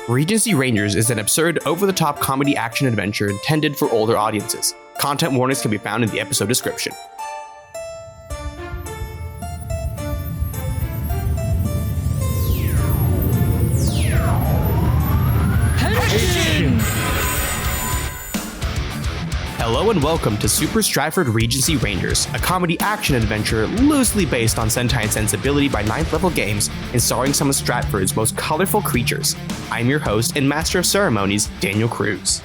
Regency Rangers is an absurd, over-the-top comedy action-adventure intended for older audiences. Content warnings can be found in the episode description. Henshin! Hello and welcome to Super Stratford Regency Rangers, a comedy action-adventure loosely based on Sentai and Sensibility by 9th level games and starring some of Stratford's most colorful creatures. I'm your host and Master of Ceremonies, Daniel Cruz.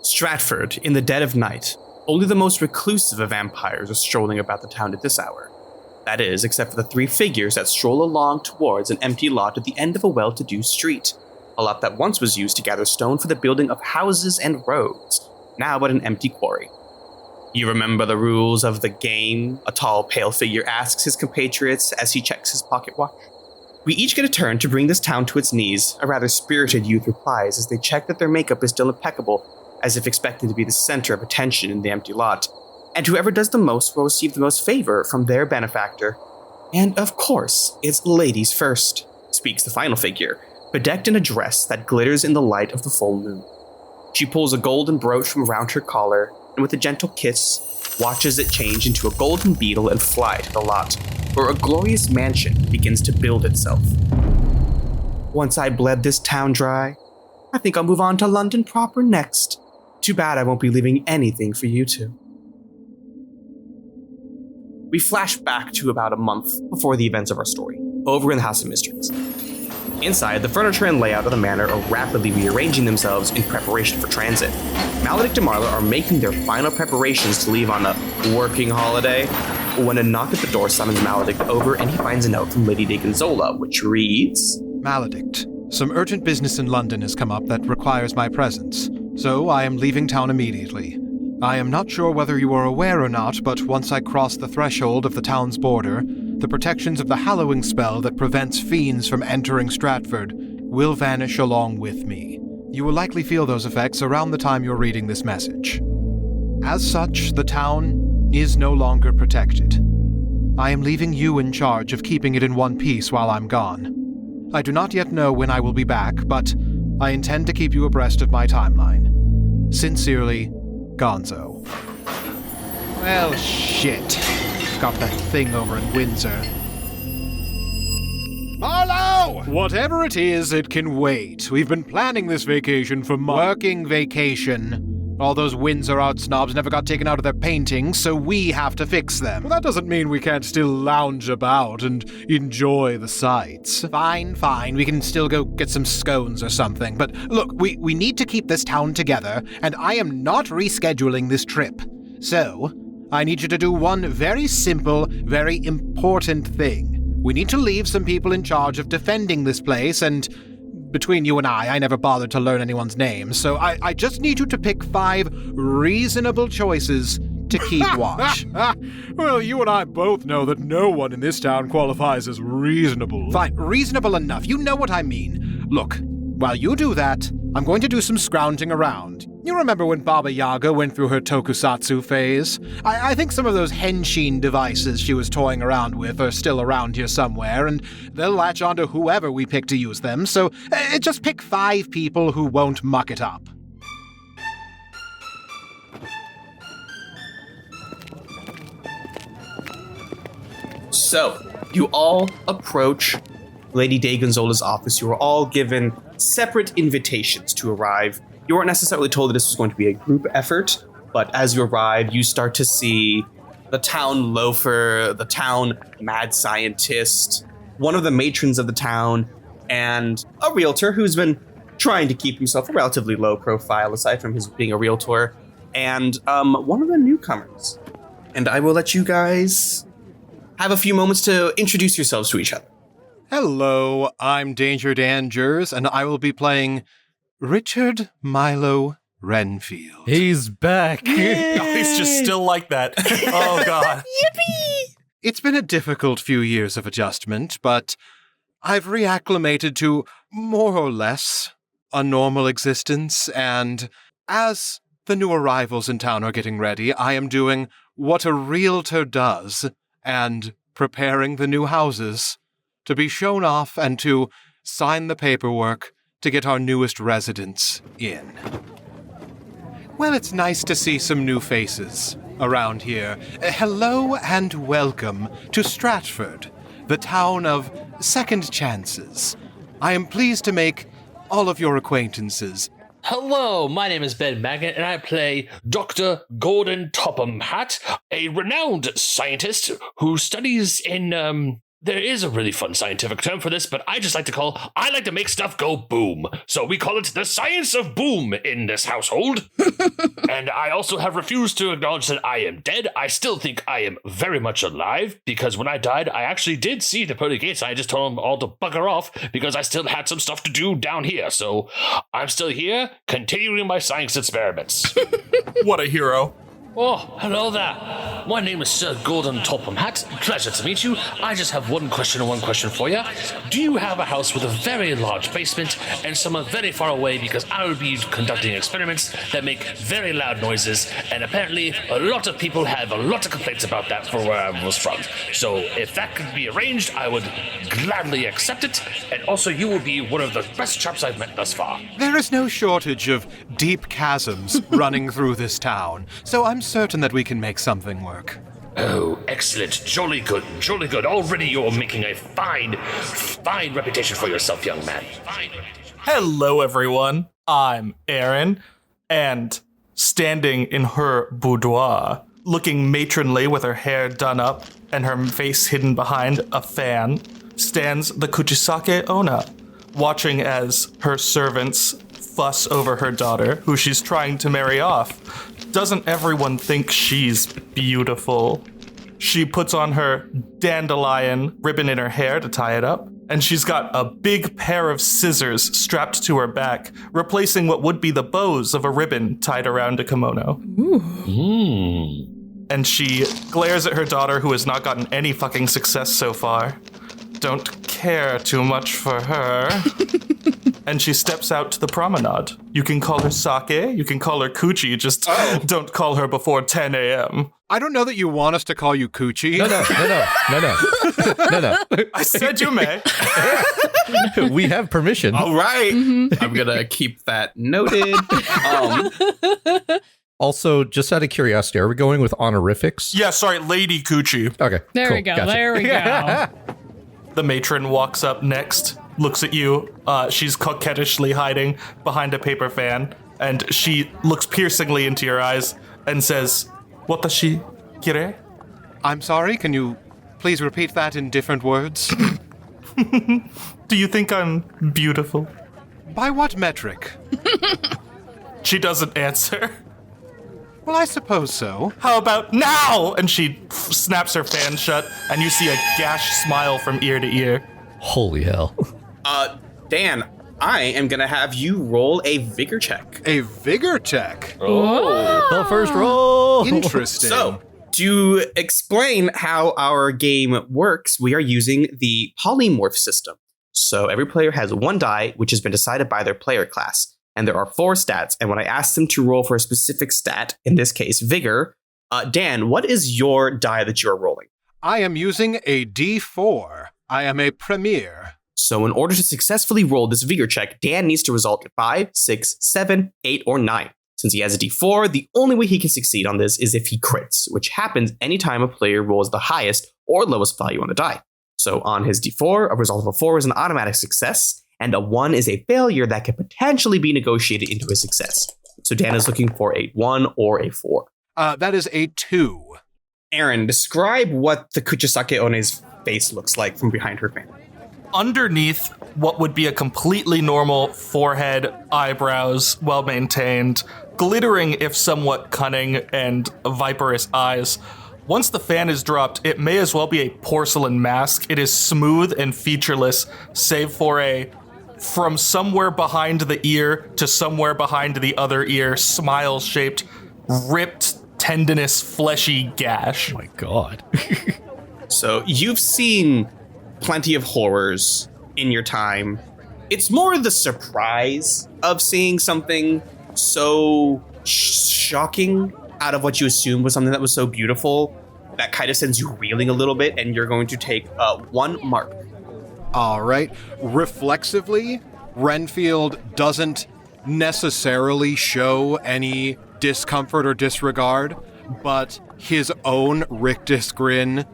Stratford, in the dead of night. Only the most reclusive of vampires are strolling about the town at this hour. That is, except for the three figures that stroll along towards an empty lot at the end of a well-to-do street. A lot that once was used to gather stone for the building of houses and roads, now but an empty quarry. You remember the rules of the game? A tall, pale figure asks his compatriots as he checks his pocket watch. We each get a turn to bring this town to its knees, a rather spirited youth replies as they check that their makeup is still impeccable, as if expecting to be the center of attention in the empty lot. And whoever does the most will receive the most favor from their benefactor. And of course, it's ladies first, speaks the final figure, bedecked in a dress that glitters in the light of the full moon. She pulls a golden brooch from around her collar, and with a gentle kiss, watches it change into a golden beetle and fly to the lot, where a glorious mansion begins to build itself. Once I bled this town dry, I think I'll move on to London proper next. Too bad I won't be leaving anything for you two. We flash back to about a month before the events of our story, over in the House of Mysteries. Inside, the furniture and layout of the manor are rapidly rearranging themselves in preparation for transit. Maledict and Marlowe are making their final preparations to leave on a working holiday, when a knock at the door summons Maledict over and he finds a note from Lady Gonzo, which reads, Maledict, some urgent business in London has come up that requires my presence, so I am leaving town immediately. I am not sure whether you are aware or not, but once I cross the threshold of the town's border, the protections of the hallowing spell that prevents fiends from entering Stratford will vanish along with me. You will likely feel those effects around the time you're reading this message. As such, the town is no longer protected. I am leaving you in charge of keeping it in one piece while I'm gone. I do not yet know when I will be back, but I intend to keep you abreast of my timeline. Sincerely, Gonzo. Well, shit. Got that thing over in Windsor. Marlowe! Whatever it is, it can wait. We've been planning this vacation for working vacation. All those Windsor art snobs never got taken out of their paintings, so we have to fix them. Well, that doesn't mean we can't still lounge about and enjoy the sights. Fine. We can still go get some scones or something. But look, we need to keep this town together, and I am not rescheduling this trip. So, I need you to do one very simple, very important thing. We need to leave some people in charge of defending this place, and between you and I never bothered to learn anyone's names, so I just need you to pick 5 reasonable choices to keep watch. Well, you and I both know that no one in this town qualifies as reasonable. Fine, reasonable enough. You know what I mean. Look, while you do that, I'm going to do some scrounging around. You remember when Baba Yaga went through her tokusatsu phase? I think some of those Henshin devices she was toying around with are still around here somewhere, and they'll latch onto whoever we pick to use them, so just pick 5 people who won't muck it up. So, you all approach Lady Gonzola's office. You are all given separate invitations to arrive. You weren't necessarily told that this was going to be a group effort, but as you arrive, you start to see the town loafer, the town mad scientist, one of the matrons of the town, and a realtor who's been trying to keep himself a relatively low profile aside from his being a realtor, and one of the newcomers. And I will let you guys have a few moments to introduce yourselves to each other. Hello, I'm Danger Dangers, and I will be playing Richard Milo Renfield. He's back. Oh, he's just still like that. Oh, God. Yippee! It's been a difficult few years of adjustment, but I've reacclimated to more or less a normal existence, and as the new arrivals in town are getting ready, I am doing what a realtor does and preparing the new houses to be shown off and to sign the paperwork to get our newest residents in. Well, it's nice to see some new faces around here. Hello and welcome to Stratford, the town of second chances. I am pleased to make all of your acquaintances. Hello, my name is Ben Magnet, and I play Dr. Gordon Toppemhat, a renowned scientist who studies in, there is a really fun scientific term for this, but I like to make stuff go boom. So we call it the science of boom in this household. And I also have refused to acknowledge that I am dead. I still think I am very much alive, because when I died, I actually did see the pearly gates. I just told them all to bugger off because I still had some stuff to do down here. So I'm still here, continuing my science experiments. What a hero. Oh, hello there. My name is Sir Gordon Toppemhat. Pleasure to meet you. I just have one question for you. Do you have a house with a very large basement and somewhere very far away, because I will be conducting experiments that make very loud noises, and apparently a lot of people have a lot of complaints about that for where I was from. So if that could be arranged, I would gladly accept it, and also you will be one of the best chaps I've met thus far. There is no shortage of deep chasms running through this town, so I'm certain that we can make something work. Oh, excellent. Jolly good, jolly good. Already you're making a fine reputation for yourself, young man. Hello, everyone. I'm Aaron, and standing in her boudoir, looking matronly with her hair done up and her face hidden behind a fan, stands the Kuchisake-Onna, watching as her servants fuss over her daughter, who she's trying to marry off. Doesn't everyone think she's beautiful? She puts on her dandelion ribbon in her hair to tie it up, and she's got a big pair of scissors strapped to her back, replacing what would be the bows of a ribbon tied around a kimono. Ooh. And she glares at her daughter, who has not gotten any fucking success so far. Don't care too much for her. And she steps out to the promenade. You can call her Sake, you can call her Coochie, just don't call her before 10 a.m. I don't know that you want us to call you Coochie. No. I said you may. We have permission. All right. I'm going to keep that noted. Also, just out of curiosity, are we going with honorifics? Yeah, sorry, Lady Coochie. Okay. There cool, we go. gotcha. There we go. The matron walks up next, looks at you. She's coquettishly hiding behind a paper fan, and she looks piercingly into your eyes and says, "Watashi kire?" I'm sorry, can you please repeat that in different words? Do you think I'm beautiful? By what metric? She doesn't answer. Well, I suppose so. How about now? And she snaps her fan shut, and you see a gashed smile from ear to ear. Holy hell. Dan, I am going to have you roll a vigor check. A vigor check? The first roll. Interesting. So, to explain how our game works, we are using the polymorph system. So every player has one die, which has been decided by their player class. And there are 4 stats. And when I asked them to roll for a specific stat, in this case, vigor, Dan, what is your die that you're rolling? I am using a D4. I am a premier. So in order to successfully roll this vigor check, Dan needs to result at 5, 6, 7, 8, or 9. Since he has a D4, the only way he can succeed on this is if he crits, which happens anytime a player rolls the highest or lowest value on the die. So on his D4, a result of a 4 is an automatic success, and a 1 is a failure that could potentially be negotiated into a success. So Dan is looking for a 1 or a 4. That is a 2. Aaron, describe what the Kuchisake-Onne's face looks like from behind her fan. Underneath what would be a completely normal forehead, eyebrows, well-maintained, glittering if somewhat cunning, and viperous eyes. Once the fan is dropped, it may as well be a porcelain mask. It is smooth and featureless, save for a from somewhere behind the ear to somewhere behind the other ear, smile-shaped, ripped, tendinous, fleshy gash. Oh my god. So you've seen plenty of horrors in your time. It's more the surprise of seeing something so shocking out of what you assumed was something that was so beautiful that kind of sends you reeling a little bit, and you're going to take 1 mark. All right. Reflexively, Renfield doesn't necessarily show any discomfort or disregard, but his own rictus grin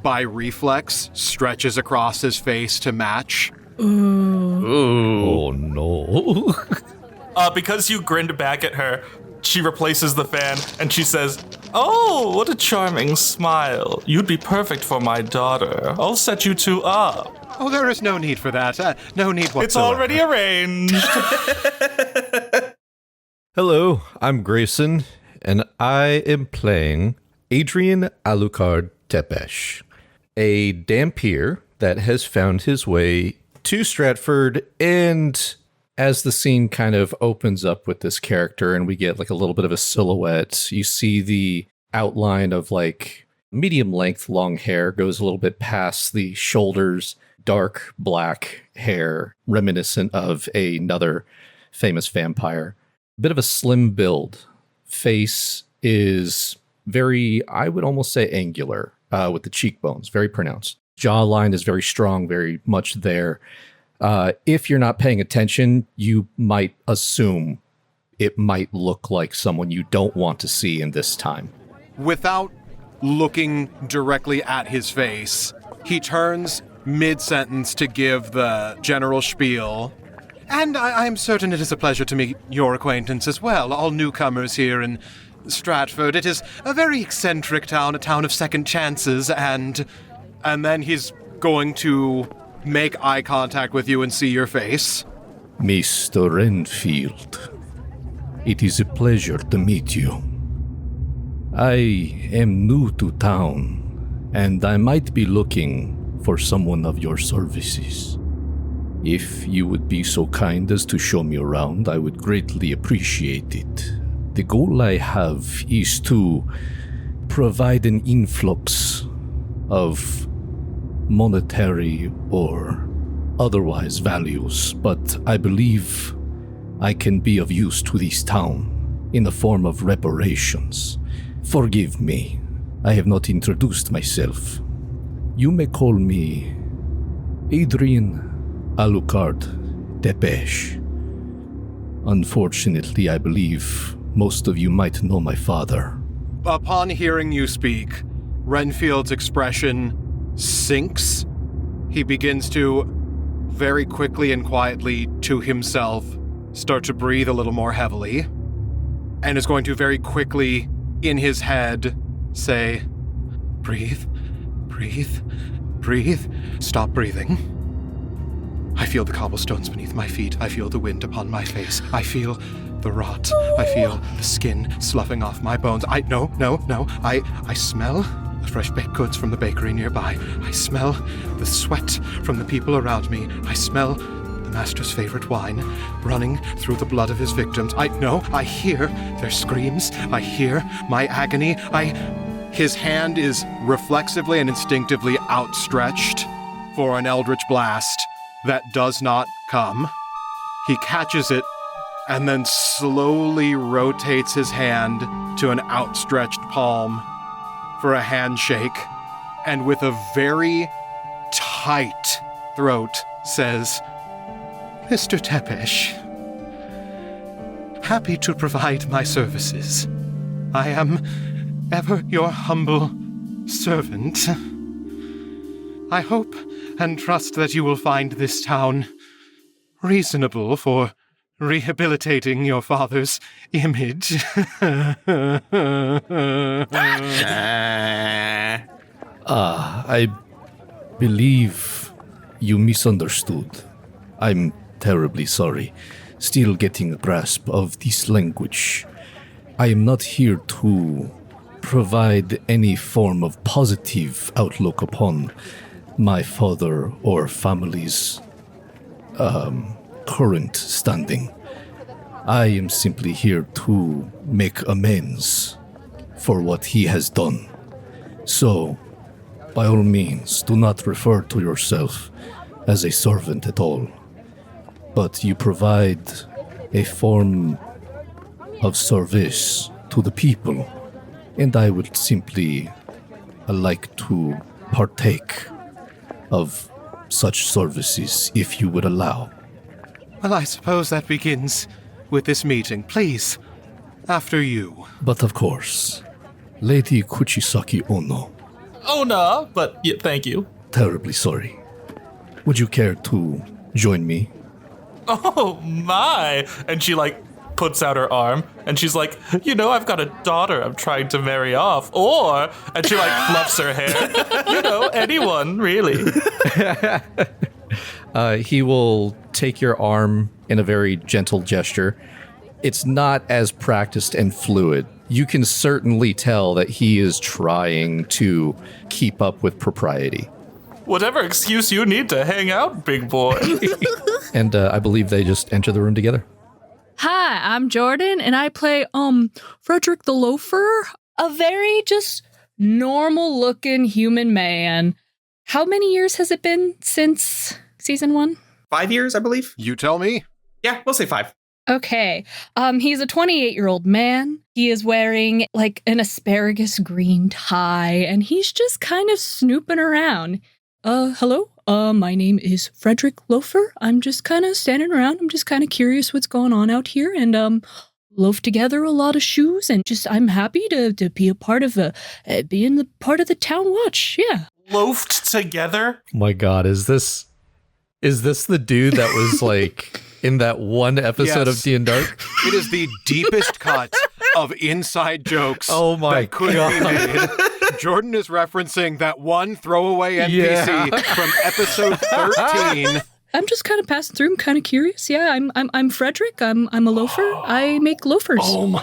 by reflex stretches across his face to match. Ooh. Oh no. Because you grinned back at her, she replaces the fan and she says, "Oh, what a charming smile. You'd be perfect for my daughter. I'll set you two up." Oh, there is no need for that. No need whatsoever. It's already arranged. Hello, I'm Grayson, and I am playing Adrian Alucard Tepes, a Dampier that has found his way to Stratford, and as the scene kind of opens up with this character and we get like a little bit of a silhouette, you see the outline of like medium length long hair goes a little bit past the shoulders, dark black hair reminiscent of another famous vampire. A bit of a slim build. Face is very, I would almost say angular, with the cheekbones, very pronounced. Jawline is very strong, very much there. If you're not paying attention, you might assume it might look like someone you don't want to see in this time. Without looking directly at his face, he turns mid-sentence to give the general spiel. And I'm certain it is a pleasure to meet your acquaintance as well, all newcomers here in Stratford. It is a very eccentric town, a town of second chances, and then he's going to make eye contact with you and see your face. Mr. Renfield, it is a pleasure to meet you. I am new to town, and I might be looking for someone of your services. If you would be so kind as to show me around, I would greatly appreciate it. The goal I have is to provide an influx of monetary or otherwise values, but I believe I can be of use to this town in the form of reparations. Forgive me, I have not introduced myself. You may call me Adrian Alucard Tepes. Unfortunately, I believe most of you might know my father. Upon hearing you speak, Renfield's expression sinks. He begins to, very quickly and quietly to himself, start to breathe a little more heavily, and is going to very quickly, in his head, say, "Breathe, breathe, breathe, stop breathing. I feel the cobblestones beneath my feet. I feel the wind upon my face. I feel the rot. I feel the skin sloughing off my bones. I smell the fresh baked goods from the bakery nearby. I smell the sweat from the people around me. I smell the master's favorite wine running through the blood of his victims. I hear their screams. I hear my agony. His hand is reflexively and instinctively outstretched for an eldritch blast that does not come. He catches it and then slowly rotates his hand to an outstretched palm for a handshake, and with a very tight throat says, "Mr. Tepes, happy to provide my services. I am ever your humble servant. I hope and trust that you will find this town reasonable for rehabilitating your father's image." I believe you misunderstood. I'm terribly sorry. Still getting a grasp of this language. I am not here to provide any form of positive outlook upon my father or family's current standing. I am simply here to make amends for what he has done. So, by all means, do not refer to yourself as a servant at all, but you provide a form of service to the people, and I would simply like to partake of such services if you would allow. Well, I suppose that begins with this meeting. Please, after you. But of course, Lady Kuchisake-Onna, Onna, but yeah, thank you. terribly sorry. Would you care to join me? Oh my! And she like puts out her arm and she's like, I've got a daughter I'm trying to marry off. And she like fluffs her hair. Anyone, really. He will take your arm in a very gentle gesture. It's not as practiced and fluid. You can certainly tell that he is trying to keep up with propriety. Whatever excuse you need to hang out, big boy. And I believe they just enter the room together. Hi, I'm Jordan, and I play, Frederick the Loafer, a very just normal-looking human man. How many years has it been since season 1? 5 years, I believe. You tell me. Yeah, we'll say 5. Okay. He's a 28-year-old man. He is wearing, like, an asparagus green tie, and he's just kind of snooping around. Hello? My name is Frederick Loafer. I'm just kind of standing around. I'm just kind of curious what's going on out here, and, loaf together a lot of shoes, and just, I'm happy to be a part of, being the part of the town watch, yeah. Loafed together? My God, is this the dude that was, like, in that one episode of Yes. D&Dark? It is the deepest cut of inside jokes Oh my that could be made. Jordan is referencing that one throwaway NPC from episode 13. I'm just kind of passing through. I'm kind of curious. Yeah, I'm Frederick. I'm a loafer. I make loafers. Oh my.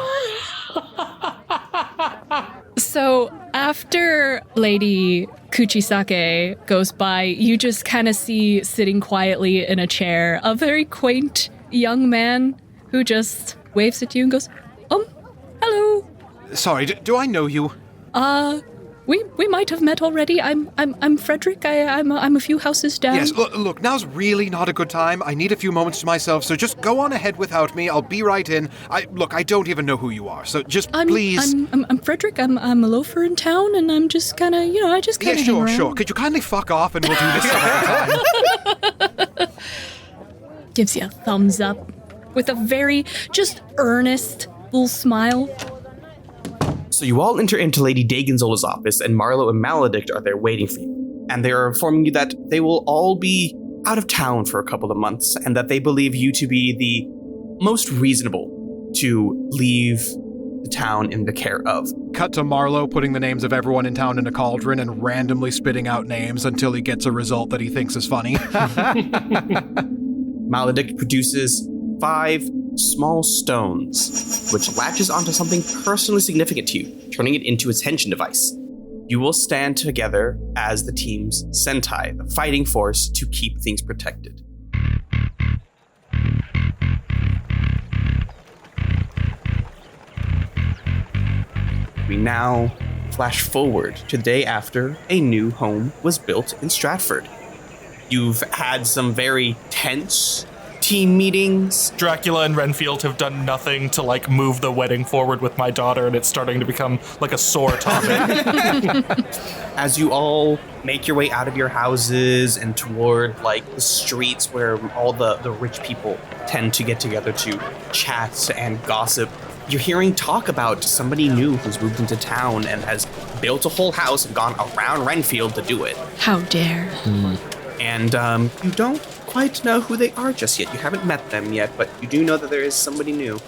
So after Lady Kuchisake goes by, you just kind of see sitting quietly in a chair a very quaint young man who just waves at you and goes, hello. Sorry, do I know you? We might have met already. I'm Frederick. I'm a few houses down. Yes, look, now's really not a good time. I need a few moments to myself, so just go on ahead without me. I'll be right in. I don't even know who you are, so just please. I'm Frederick. I'm a loafer in town, and I'm just kind of, I just kind of hang around. Sure. Could you kindly fuck off and we'll do this another time? Gives you a thumbs up with a very just earnest little smile. So you all enter into Lady Dagenzola's office, and Marlowe and Maledict are there waiting for you. And they are informing you that they will all be out of town for a couple of months, and that they believe you to be the most reasonable to leave the town in the care of. Cut to Marlowe putting the names of everyone in town in a cauldron and randomly spitting out names until he gets a result that he thinks is funny. Maledict produces 5 small stones, which latches onto something personally significant to you, turning it into its Henshin device. You will stand together as the team's Sentai, the fighting force to keep things protected. We now flash forward to the day after a new home was built in Stratford. You've had some very tense team meetings. Dracula and Renfield have done nothing to like move the wedding forward with my daughter, and it's starting to become like a sore topic. As you all make your way out of your houses and toward like the streets where all the rich people tend to get together to chat and gossip, you're hearing talk about somebody new who's moved into town and has built a whole house and gone around Renfield to do it. How dare. And you don't quite know who they are just yet. You haven't met them yet, but you do know that there is somebody new.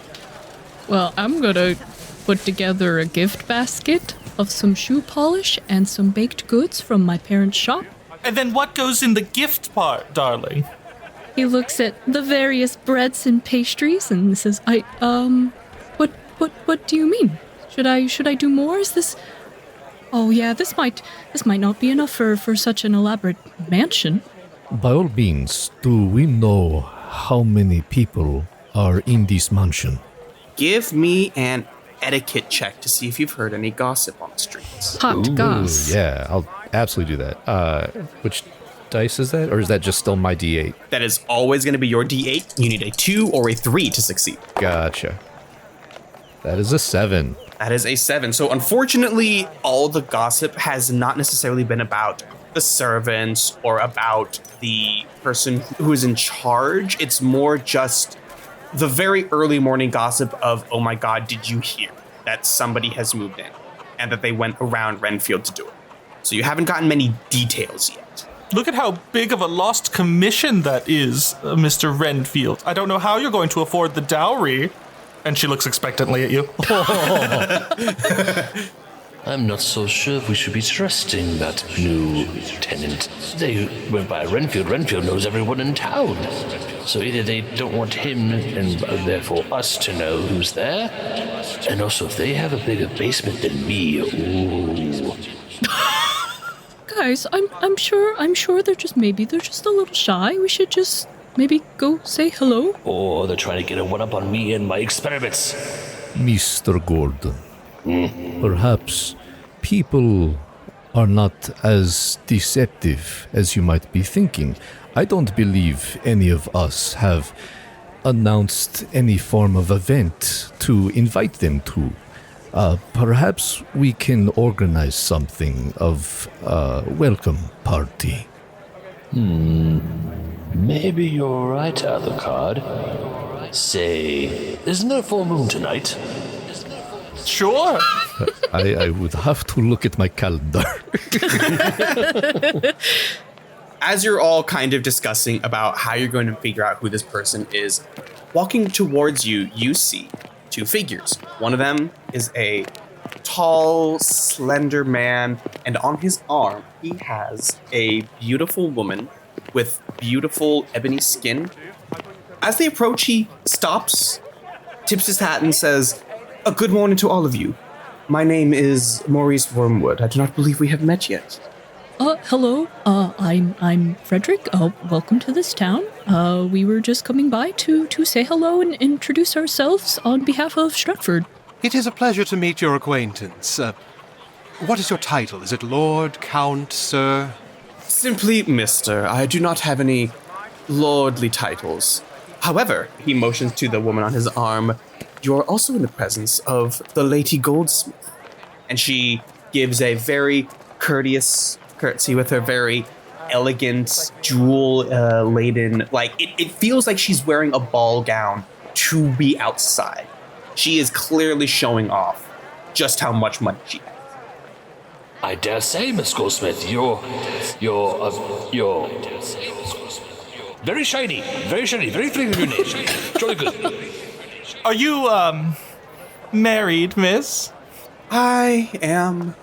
Well, I'm gonna put together a gift basket of some shoe polish and some baked goods from my parents' shop. And then what goes in the gift part, darling? He looks at the various breads and pastries and says, what do you mean? Should I do more? Is this... Oh yeah, this might not be enough for such an elaborate mansion. By all means, do we know how many people are in this mansion? Give me an etiquette check to see if you've heard any gossip on the streets. Hot goss. Yeah, I'll absolutely do that. Which dice is that? Or is that just still my D8? That is always going to be your D8. You need a 2 or a 3 to succeed. Gotcha. That is a 7. That is a 7. So unfortunately, all the gossip has not necessarily been about the servants or about the person who is in charge. It's more just the very early morning gossip of, oh my God, did you hear that somebody has moved in and that they went around Renfield to do it? So you haven't gotten many details yet. Look at how big of a lost commission that is, Mr. Renfield. I don't know how you're going to afford the dowry. And she looks expectantly at you. I'm not so sure if we should be trusting that new tenant. They went by Renfield. Renfield knows everyone in town. So either they don't want him and therefore us to know who's there. And also if they have a bigger basement than me, ooh. Guys, I'm sure they're just a little shy. We should just maybe go say hello. Or they're trying to get a one-up on me and my experiments. Mr. Gordon, perhaps people are not as deceptive as you might be thinking. I don't believe any of us have announced any form of event to invite them to. Perhaps we can organize something of a welcome party. Maybe you're right, Alucard. Say, isn't there a full moon tonight? Sure. I would have to look at my calendar. As you're all kind of discussing about how you're going to figure out who this person is, walking towards you, you see 2 figures. One of them is a tall, slender man, and on his arm, he has a beautiful woman with beautiful ebony skin. As they approach, he stops, tips his hat, and says, "A good morning to all of you. My name is Maurice Wormwood. I do not believe we have met yet." Hello. I'm Frederick. Welcome to this town. We were just coming by to say hello and introduce ourselves on behalf of Stratford. It is a pleasure to meet your acquaintance. What is your title? Is it Lord, Count, Sir? Simply Mr. I do not have any lordly titles. However, he motions to the woman on his arm, you are also in the presence of the Lady Goldsmith. And she gives a very courteous curtsy with her very elegant, jewel-laden, it feels like she's wearing a ball gown to be outside. She is clearly showing off just how much money she has. I dare say, Miss Goldsmith, you're very shiny, very flagrant. Jolly good. Are you, married, miss? I am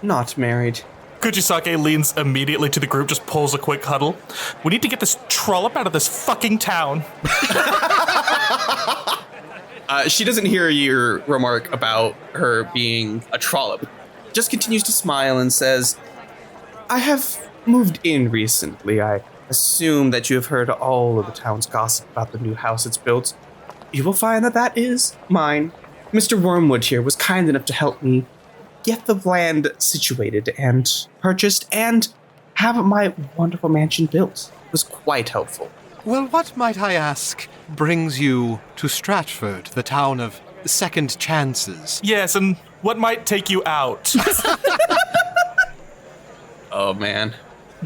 not married. Kuchisake leans immediately to the group, just pulls a quick huddle. We need to get this trollop out of this fucking town. She doesn't hear your remark about her being a trollop. Just continues to smile and says, I have moved in recently. I assume that you have heard all of the town's gossip about the new house it's built. You will find that that is mine. Mr. Wormwood here was kind enough to help me get the land situated and purchased and have my wonderful mansion built. It was quite helpful. Well, what, might I ask, brings you to Stratford, the town of second chances? Yes, and what might take you out? Oh, man.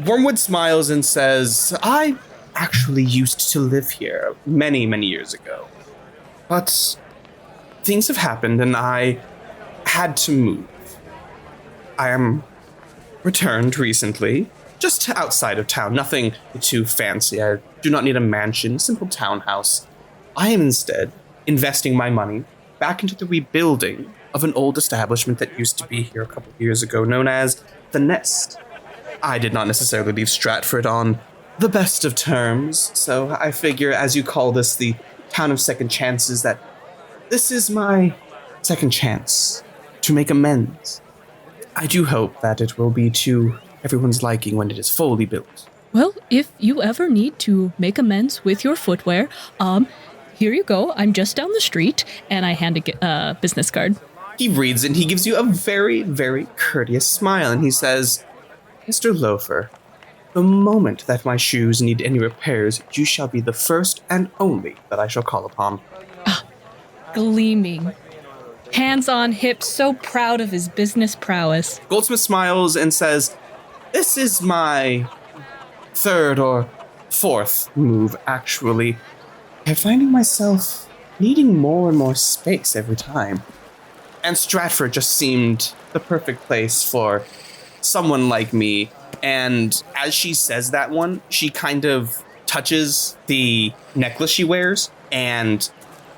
Wormwood smiles and says, I actually used to live here many, many years ago. But things have happened and I had to move. I am returned recently, just outside of town, nothing too fancy. I do not need a mansion, simple townhouse. I am instead investing my money back into the rebuilding of an old establishment that used to be here a couple of years ago, known as The Nest. I did not necessarily leave Stratford on the best of terms, so I figure, as you call this, the town of second chances, that this is my second chance to make amends. I do hope that it will be to everyone's liking when it is fully built. Well, if you ever need to make amends with your footwear, here you go. I'm just down the street, and I hand a business card. He reads it, and he gives you a very, very courteous smile, and he says, Mr. Loafer, the moment that my shoes need any repairs, you shall be the first and only that I shall call upon. Gleaming. hands on hips, so proud of his business prowess. Goldsmith smiles and says, "This is my third or fourth move, actually. I'm finding myself needing more and more space every time. And Stratford just seemed the perfect place for someone like me." And as she says that one, she kind of touches the necklace she wears. And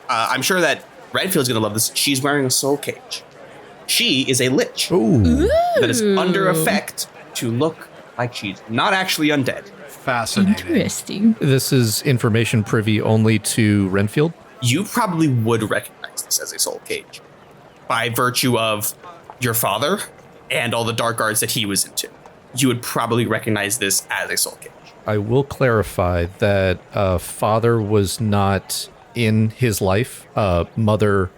I'm sure that Renfield's going to love this. She's wearing a soul cage. She is a lich that is under effect to look like she's not actually undead. Fascinating. Interesting. This is information privy only to Renfield? You probably would recognize this as a soul cage by virtue of your father and all the dark arts that he was into. You would probably recognize this as a soul cage. I will clarify that father was not in his life. Mother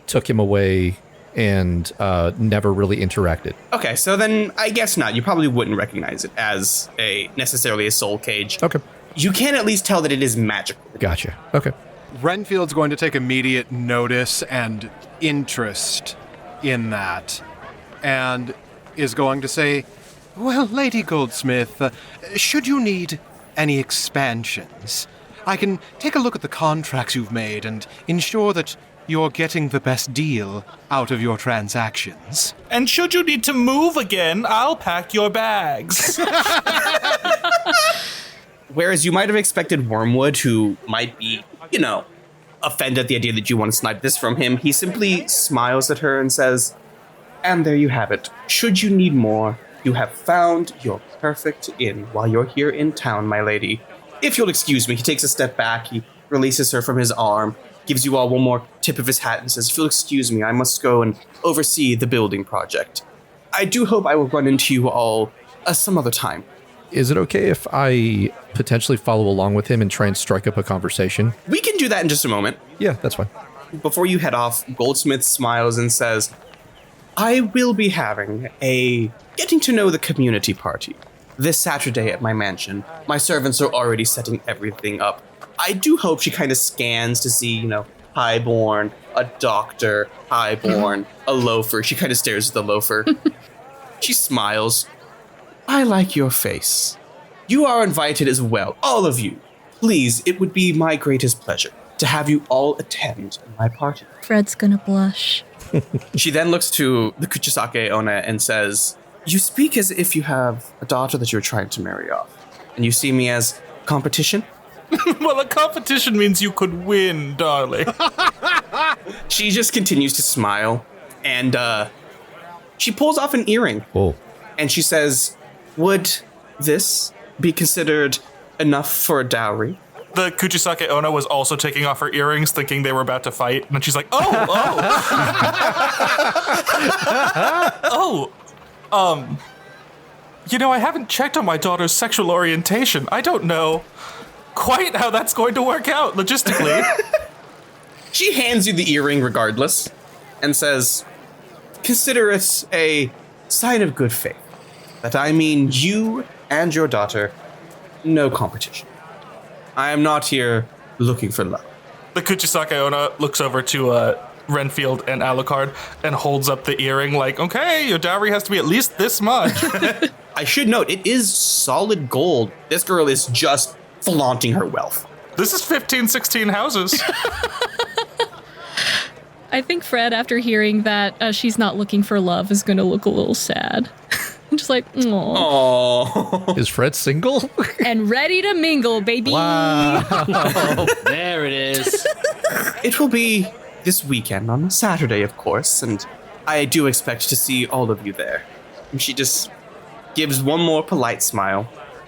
took him away and never really interacted. Okay, so then I guess not. You probably wouldn't recognize it as necessarily a soul cage. Okay. You can at least tell that it is magical. Gotcha. Okay. Renfield's going to take immediate notice and interest in that, and is going to say, "Well, Lady Goldsmith, should you need any expansions, I can take a look at the contracts you've made and ensure that you're getting the best deal out of your transactions. And should you need to move again, I'll pack your bags." Whereas you might have expected Wormwood, who might be, offended at the idea that you want to snipe this from him, he simply smiles at her and says, "And there you have it. Should you need more, you have found your perfect inn while you're here in town, my lady. If you'll excuse me," he takes a step back, he releases her from his arm, gives you all one more tip of his hat and says, "If you'll excuse me, I must go and oversee the building project. I do hope I will run into you all some other time." Is it okay if I potentially follow along with him and try and strike up a conversation? We can do that in just a moment. Yeah, that's fine. Before you head off, Goldsmith smiles and says, "I will be having a getting to know the community party this Saturday at my mansion. My servants are already setting everything up. I do hope," she kind of scans to see, highborn, a doctor, highborn, a loafer. She kind of stares at the loafer. She smiles. "I like your face. You are invited as well, all of you. Please, it would be my greatest pleasure to have you all attend my party." Fred's gonna blush. She then looks to the Kuchisake-Onna and says, "You speak as if you have a daughter that you're trying to marry off, and you see me as competition?" Well, a competition means you could win, darling. She just continues to smile, and she pulls off an earring, Oh. and she says, "Would this be considered enough for a dowry?" The Kuchisake-Onna was also taking off her earrings, thinking they were about to fight, and then she's like, "Oh, I haven't checked on my daughter's sexual orientation. I don't know quite how that's going to work out logistically." She hands you the earring regardless, and says, "Consider it a sign of good faith, that I mean you and your daughter, no competition. I am not here looking for love." The Kuchisake-Onna looks over to Renfield and Alucard and holds up the earring like, "Okay, your dowry has to be at least this much." I should note, it is solid gold. This girl is just flaunting her wealth. This is 15, 16 houses. I think Fred, after hearing that she's not looking for love, is gonna look a little sad. I'm just like, "Aww." Aww. Is Fred single? And ready to mingle, baby. Wow. There it is. It will be this weekend on a Saturday, of course, and I do expect to see all of you there. And she just gives one more polite smile.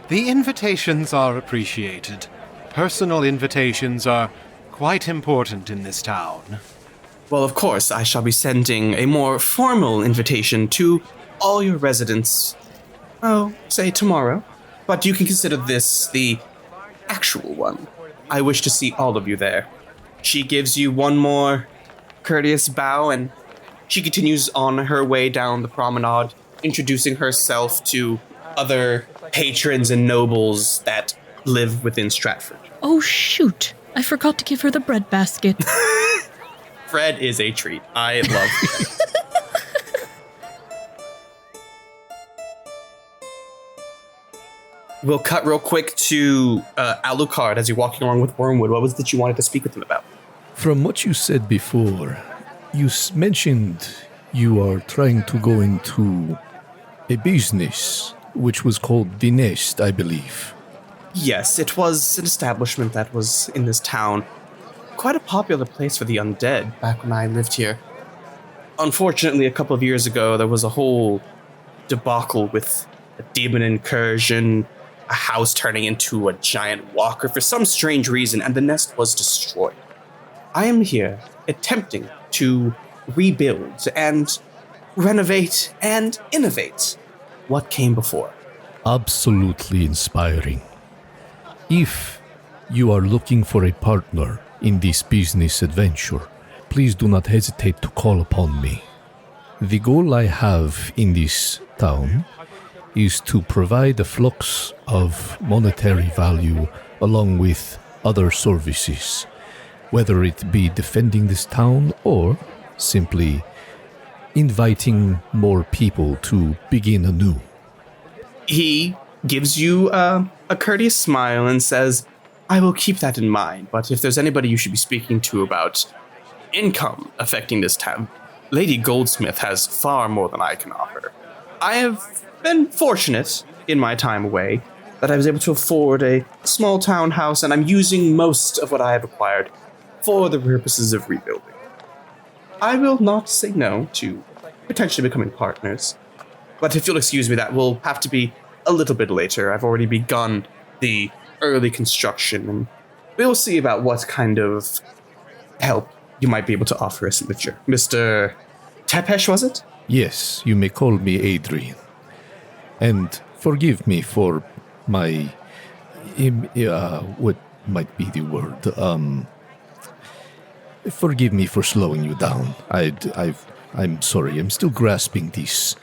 The invitations are appreciated. Personal invitations are quite important in this town. Well, of course, I shall be sending a more formal invitation to all your residents, say tomorrow. But you can consider this the actual one. I wish to see all of you there." She gives you one more courteous bow, and she continues on her way down the promenade, introducing herself to other patrons and nobles that live within Stratford. Oh, shoot. I forgot to give her the bread basket. Fred is a treat. I love Fred. We'll cut real quick to Alucard as you're walking along with Wormwood. What was it that you wanted to speak with him about? From what you said before, you mentioned you are trying to go into a business which was called The Nest, I believe. Yes, it was an establishment that was in this town. Quite a popular place for the undead back when I lived here. Unfortunately, a couple of years ago, there was a whole debacle with a demon incursion, a house turning into a giant walker for some strange reason, and the nest was destroyed. I am here attempting to rebuild and renovate and innovate what came before. Absolutely inspiring. If you are looking for a partner in this business adventure, please do not hesitate to call upon me. The goal I have in this town is to provide a flux of monetary value along with other services, whether it be defending this town or simply inviting more people to begin anew. He gives you a courteous smile and says, I will keep that in mind, but if there's anybody you should be speaking to about income affecting this town, Lady Goldsmith has far more than I can offer. I have been fortunate in my time away that I was able to afford a small townhouse, and I'm using most of what I have acquired for the purposes of rebuilding. I will not say no to potentially becoming partners, but if you'll excuse me, that will have to be a little bit later. I've already begun the early construction, and we'll see about what kind of help you might be able to offer us in the future. Mr. Tepes, was it? Yes, you may call me Adrian. And forgive me for my... what might be the word? Forgive me for slowing you down. I'm sorry, I'm still grasping this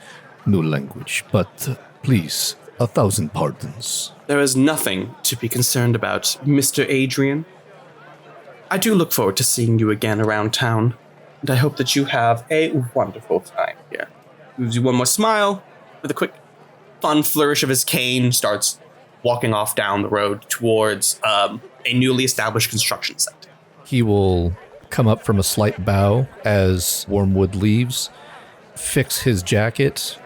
new language, but please, 1,000 pardons. There is nothing to be concerned about, Mr. Adrian. I do look forward to seeing you again around town, and I hope that you have a wonderful time here. Gives you one more smile, with a quick fun flourish of his cane, starts walking off down the road towards a newly established construction site. He will come up from a slight bow as Wormwood leaves, fix his jacket,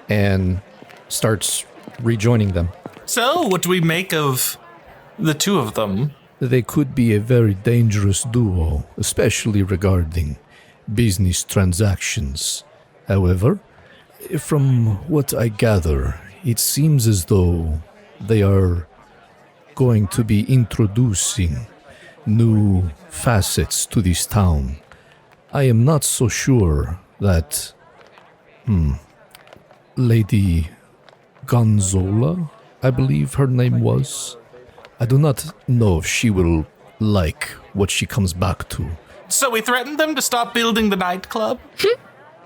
and starts rejoining them. So, what do we make of the two of them? They could be a very dangerous duo, especially regarding business transactions. However, from what I gather, it seems as though they are going to be introducing new facets to this town. I am not so sure that Lady Gonzo, I believe her name was. I do not know if she will like what she comes back to. So we threatened them to stop building the nightclub?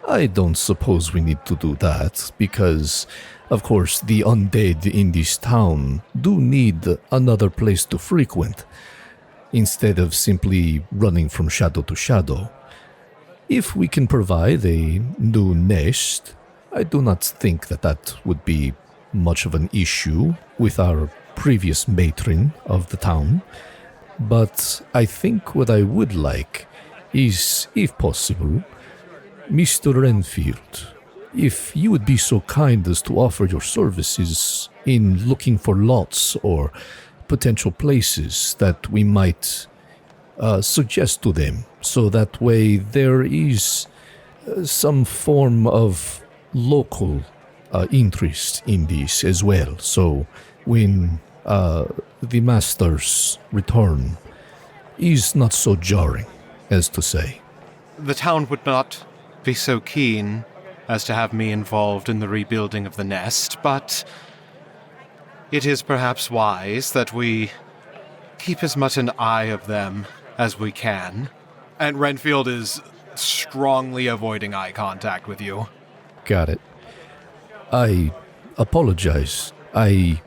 I don't suppose we need to do that, because, of course, the undead in this town do need another place to frequent, instead of simply running from shadow to shadow. If we can provide a new nest, I do not think that would be much of an issue with our previous matron of the town. But I think what I would like is, if possible, Mr. Renfield, if you would be so kind as to offer your services in looking for lots or potential places that we might suggest to them, so that way there is some form of local interest in this as well. So when the master's return is not so jarring, as to say. The town would not be so keen as to have me involved in the rebuilding of the nest, but it is perhaps wise that we keep as much an eye of them as we can. And Renfield is strongly avoiding eye contact with you. Got it. I apologize. I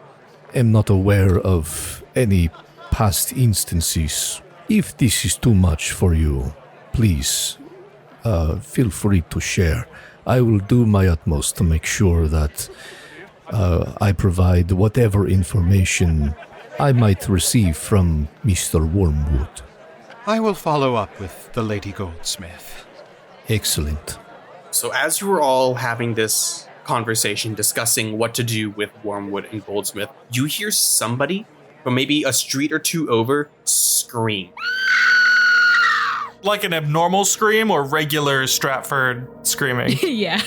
am not aware of any past instances. If this is too much for you, please, feel free to share. I will do my utmost to make sure that I provide whatever information I might receive from Mr. Wormwood. I will follow up with the Lady Goldsmith. Excellent. So as you were all having this conversation discussing what to do with Wormwood and Goldsmith, you hear somebody from maybe a street or two over scream. Like an abnormal scream or regular Stratford screaming? Yeah.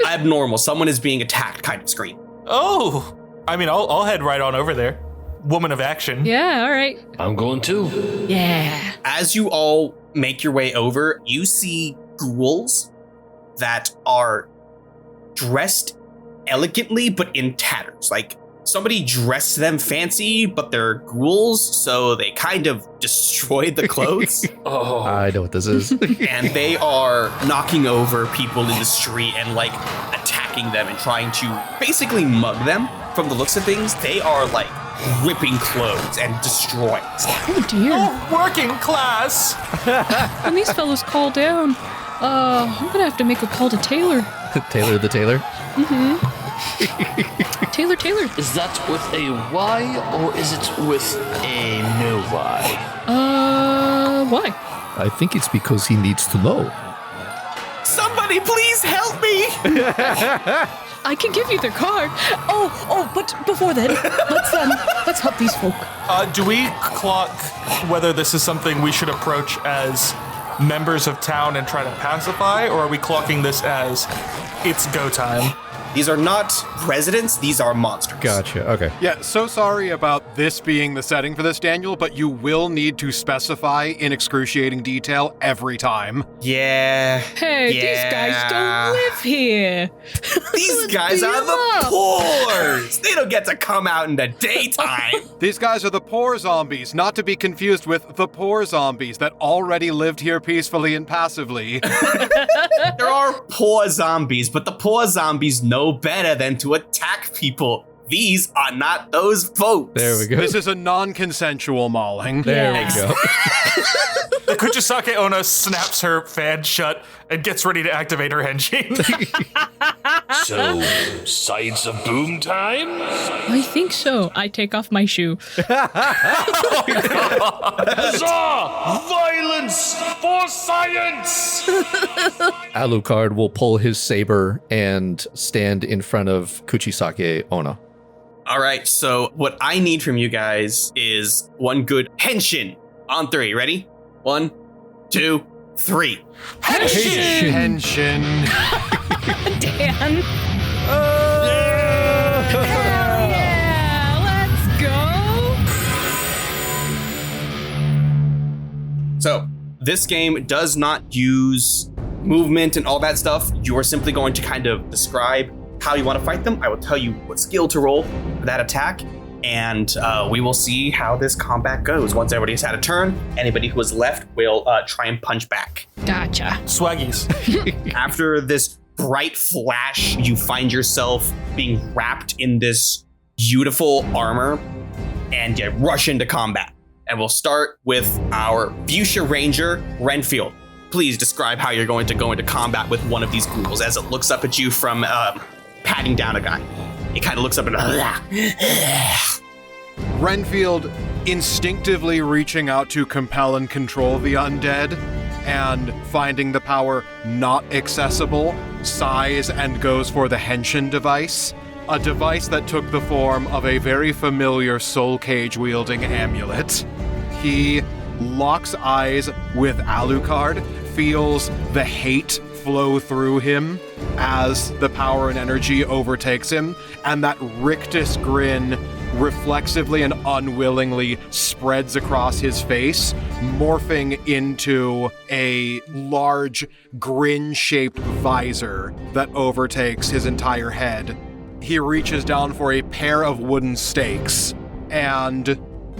Abnormal. Someone is being attacked kind of scream. Oh, I mean, I'll head right on over there. Woman of action. Yeah, all right. I'm going too. Yeah. As you all make your way over, you see ghouls that are dressed elegantly but in tatters. Like somebody dressed them fancy, but they're ghouls, so they kind of destroyed the clothes. Oh. I know what this is. And they are knocking over people in the street and like attacking them and trying to basically mug them. From the looks of things, they are like ripping clothes and destroying. Oh dear. Oh, working class. When these fellows call down, I'm gonna have to make a call to Taylor. Taylor the Taylor? Taylor. Is that with a Y or is it with a no Y? Why? I think it's because he needs to know. Somebody please help me! I can give you their card. Oh, but before then, let's help these folk. Do we clock whether this is something we should approach as members of town and try to pacify, or are we clocking this as it's go time? These are not presidents, these are monsters. Gotcha. Okay. Yeah, so sorry about this being the setting for this, Daniel, but you will need to specify in excruciating detail every time. Yeah. Hey, these guys don't live here. These guys are the poors. They don't get to come out in the daytime. These guys are the poor zombies, not to be confused with the poor zombies that already lived here peacefully and passively. There are poor zombies, but the poor zombies know better than to attack people. These are not those folks. There we go. This is a non-consensual mauling. There Yeah. we go. The Kuchisake-Onna snaps her fan shut and gets ready to activate her Henshin. So, sides of boom time? I think so. I take off my shoe. Huzzah! Violence for science! Alucard will pull his saber and stand in front of Kuchisake-Onna. All right, so what I need from you guys is one good Henshin on 3. Ready? 1, 2, 3. Henshin. Dan. Hell yeah! Let's go! So, this game does not use movement and all that stuff. You are simply going to kind of describe how you want to fight them. I will tell you what skill to roll for that attack, and we will see how this combat goes. Once everybody's had a turn, anybody who is left will try and punch back. Gotcha. Swaggies. After this bright flash, you find yourself being wrapped in this beautiful armor, and you rush into combat. And we'll start with our Fuchsia Ranger, Renfield. Please describe how you're going to go into combat with one of these ghouls as it looks up at you from patting down a guy. It kind of looks up and Renfield instinctively reaching out to compel and control the undead, and finding the power not accessible, sighs and goes for the Henshin device, a device that took the form of a very familiar soul cage-wielding amulet. He locks eyes with Alucard, feels the hate flow through him as the power and energy overtakes him, and that rictus grin reflexively and unwillingly spreads across his face, morphing into a large grin-shaped visor that overtakes his entire head. He reaches down for a pair of wooden stakes, and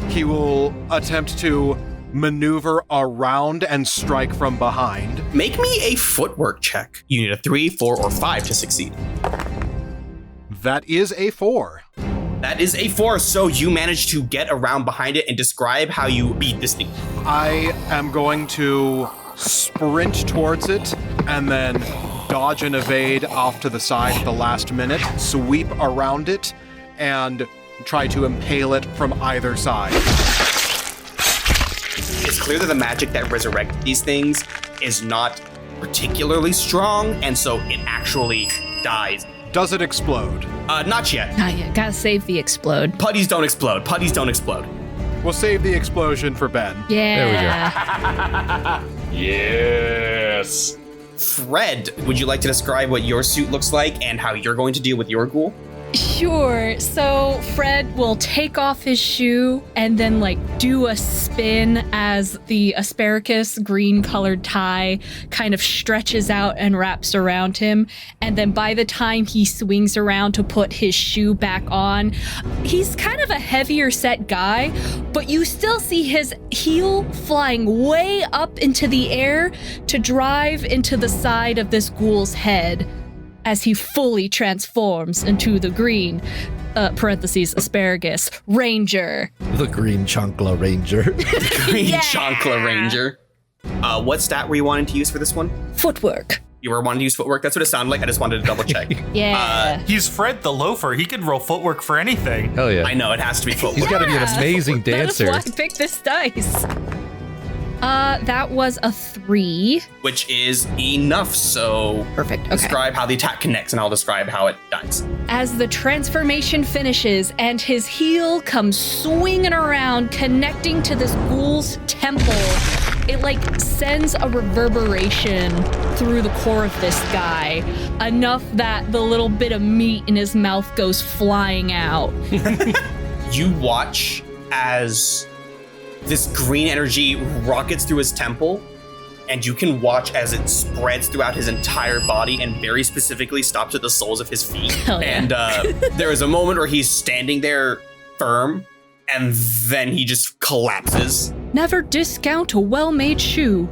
he will attempt to maneuver around and strike from behind. Make me a footwork check. You need a 3, 4, or 5 to succeed. That is a 4. That is a 4, so you manage to get around behind it and describe how you beat this thing. I am going to sprint towards it, and then dodge and evade off to the side at the last minute, sweep around it, and try to impale it from either side. It's clear that the magic that resurrected these things is not particularly strong, and so it actually dies. Does it explode? Not yet. Not yet. Gotta save the explode. Putties don't explode. Putties don't explode. We'll save the explosion for Ben. Yeah. There we go. Yes. Fred, would you like to describe what your suit looks like and how you're going to deal with your ghoul? Sure. So Fred will take off his shoe and then do a spin as the asparagus green colored tie kind of stretches out and wraps around him. And then by the time he swings around to put his shoe back on, he's kind of a heavier set guy, but you still see his heel flying way up into the air to drive into the side of this ghoul's head as he fully transforms into the green, asparagus, ranger. The Green Chancla Ranger. Green Yeah. Chancla Ranger. What stat were you wanting to use for this one? Footwork. You were wanting to use footwork? That's what it sounded like. I just wanted to double check. Yeah. He's Fred the Loafer. He can roll footwork for anything. Hell yeah. I know, it has to be footwork. He's got to be an amazing dancer. That is why I picked this dice. That was a 3. Which is enough, so Perfect. Okay. describe how the attack connects and I'll describe how it dies. As the transformation finishes and his heel comes swinging around, connecting to this ghoul's temple, it sends a reverberation through the core of this guy, enough that the little bit of meat in his mouth goes flying out. You watch as this green energy rockets through his temple, and you can watch as it spreads throughout his entire body and very specifically stops at the soles of his feet. Hell yeah. And there is a moment where he's standing there firm, and then he just collapses. Never discount a well-made shoe.